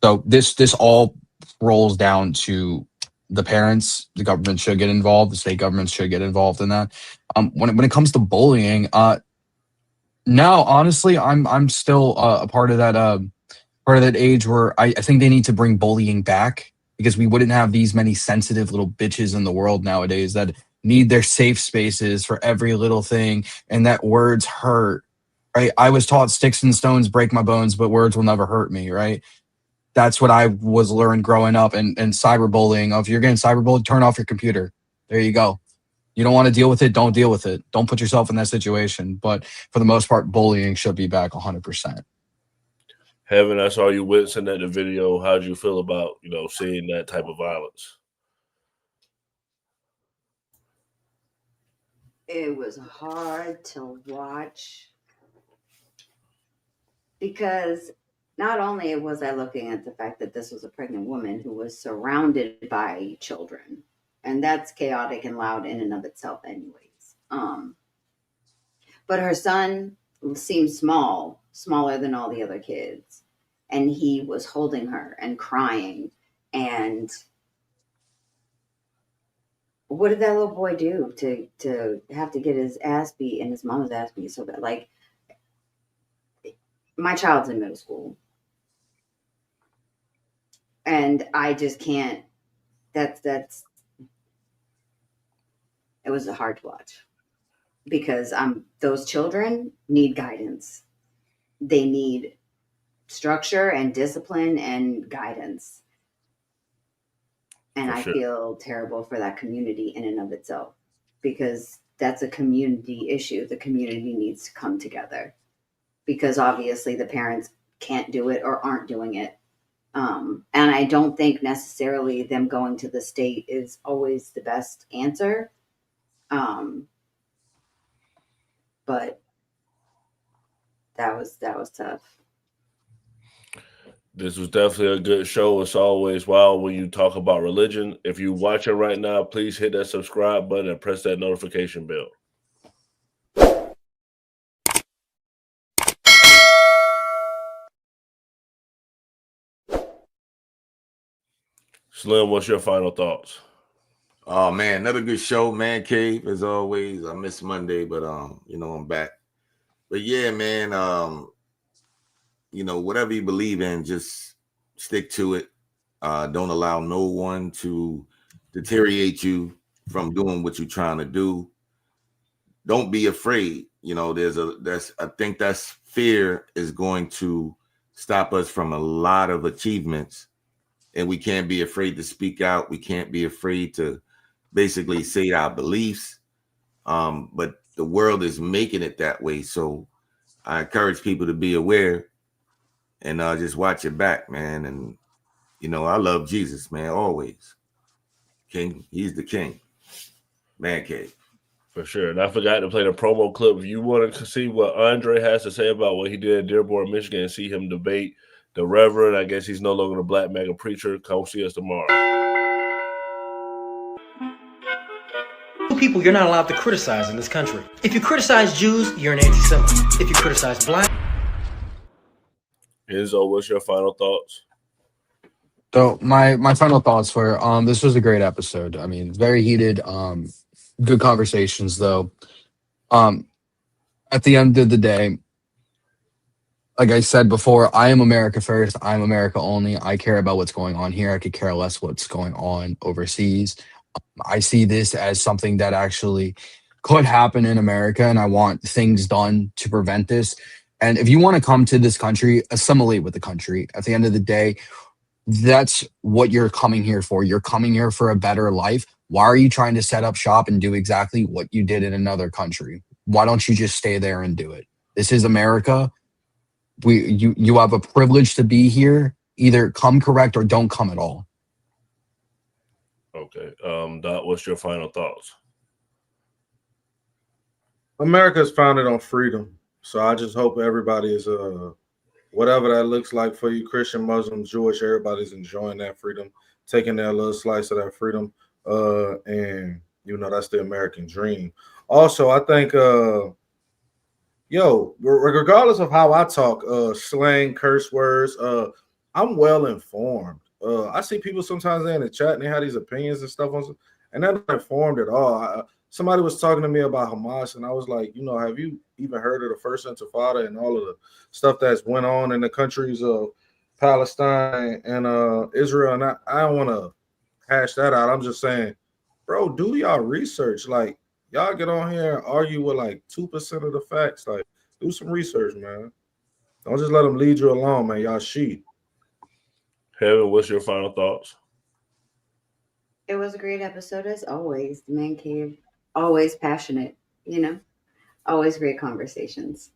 So this all rolls down to the parents. The government should get involved. The state governments should get involved in that. When it comes to bullying, now honestly, I'm still a part of that age where I think they need to bring bullying back, because we wouldn't have these many sensitive little bitches in the world nowadays that need their safe spaces for every little thing, and that words hurt, right? I was taught sticks and stones break my bones, but words will never hurt me, right? That's what I was learned growing up. And cyberbullying, if you're getting cyberbullied, turn off your computer. There you go. You don't want to deal with it, don't deal with it. Don't put yourself in that situation. But for the most part, bullying should be back 100%. Heaven, I saw you witnessing at the video. How'd you feel about, seeing that type of violence? It was hard to watch because not only was I looking at the fact that this was a pregnant woman who was surrounded by children, and that's chaotic and loud in and of itself anyways. But her son seemed smaller than all the other kids, and he was holding her and crying. And what did that little boy do to have to get his ass beat and his mama's ass beat so bad? Like, my child's in middle school, and I just can't. It was hard to watch because those children need guidance. They need structure and discipline and guidance. And I feel terrible for that community in and of itself because that's a community issue. The community needs to come together because obviously the parents can't do it or aren't doing it. And I don't think necessarily them going to the state is always the best answer. But that was tough. This was definitely a good show. It's always wild when you talk about religion. If you're watching right now, please hit that subscribe button and press that notification bell. Slim, what's your final thoughts? Oh man, another good show, Man Cave, as always. I missed Monday, but I'm back. But yeah, man, whatever you believe in, just stick to it. Don't allow no one to deteriorate you from doing what you're trying to do. Don't be afraid. I think that's fear is going to stop us from a lot of achievements. And we can't be afraid to speak out. We can't be afraid to basically say our beliefs. But the world is making it that way. So I encourage people to be aware and just watch your back, man. And, I love Jesus, man, always. King, he's the king. Man Cave. For sure. And I forgot to play the promo clip. If you want to see what Andre has to say about what he did in Dearborn, Michigan, and see him debate the Reverend, I guess he's no longer a black MAGA preacher, come see us tomorrow. People you're not allowed to criticize in this country. If you criticize Jews, you're an anti-Semite. If you criticize black. Enzo, what's your final thoughts? So my final thoughts were this was a great episode. I mean, very heated, good conversations though. At the end of the day, like I said before, I am America first. I'm America only. I care about what's going on here. I could care less what's going on overseas. I see this as something that actually could happen in America, and I want things done to prevent this. And if you want to come to this country, assimilate with the country. At the end of the day, that's what you're coming here for. You're coming here for a better life. Why are you trying to set up shop and do exactly what you did in another country? Why don't you just stay there and do it? This is America. You have a privilege to be here. Either come correct or don't come at all. Okay. Dot, what's your final thoughts? America is founded on freedom. So I just hope everybody is whatever that looks like for you, Christian, Muslim, Jewish, everybody's enjoying that freedom, taking their little slice of that freedom. And that's the American dream. Also, I think regardless of how I talk, slang, curse words, I'm well informed. I see people sometimes in the chat and they have these opinions and stuff and they're not informed at all. Somebody was talking to me about Hamas, and I was like, have you even heard of the First Intifada and all of the stuff that's went on in the countries of Palestine and Israel? And I don't want to hash that out. I'm just saying bro, do y'all research. Like, y'all get on here and argue with like 2% of the facts. Like, do some research, man. Don't just let them lead you along, man. Y'all sheep. Heaven, what's your final thoughts? It was a great episode as always. The Man Cave, always passionate, you know, always great conversations.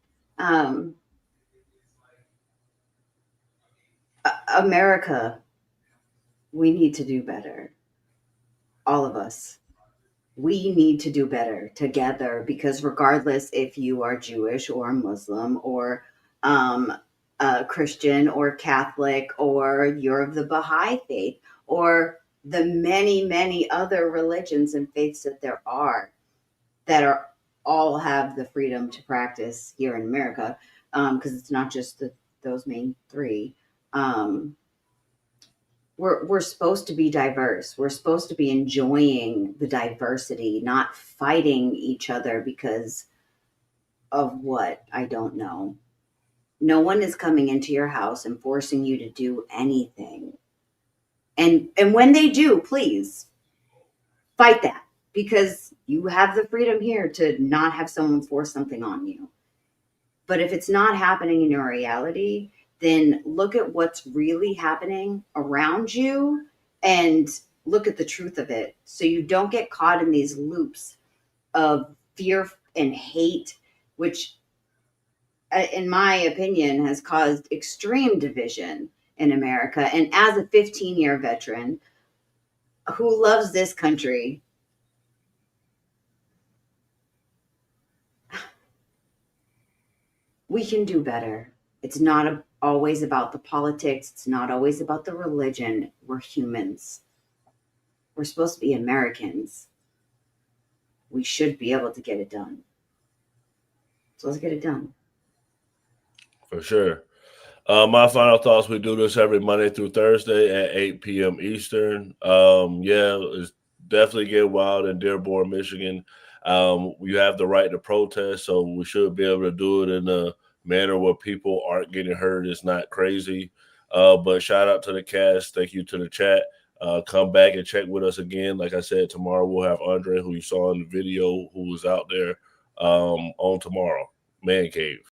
America, we need to do better. All of us. We need to do better together, because regardless if you are Jewish or Muslim or Christian or Catholic, or you're of the Baha'i faith, or the many, many other religions and faiths that there are, that are all have the freedom to practice here in America, because it's not just those main three. We're supposed to be diverse. We're supposed to be enjoying the diversity, not fighting each other because of what? I don't know. No one is coming into your house and forcing you to do anything. And when they do, please fight that, because you have the freedom here to not have someone force something on you. But if it's not happening in your reality, then look at what's really happening around you and look at the truth of it, so you don't get caught in these loops of fear and hate, which, in my opinion, has caused extreme division in America. And as a 15-year veteran who loves this country, we can do better. It's not always about the politics. It's not always about the religion. We're humans. We're supposed to be Americans. We should be able to get it done. So let's get it done. For sure. My final thoughts, we do this every Monday through Thursday at 8 p.m. Eastern. Yeah, it's definitely getting wild in Dearborn, Michigan. You have the right to protest, so we should be able to do it in a manner where people aren't getting hurt. It's not crazy. But shout out to the cast. Thank you to the chat. Come back and check with us again. Like I said, tomorrow we'll have Andre, who you saw in the video, who was out there on tomorrow. Man Cave.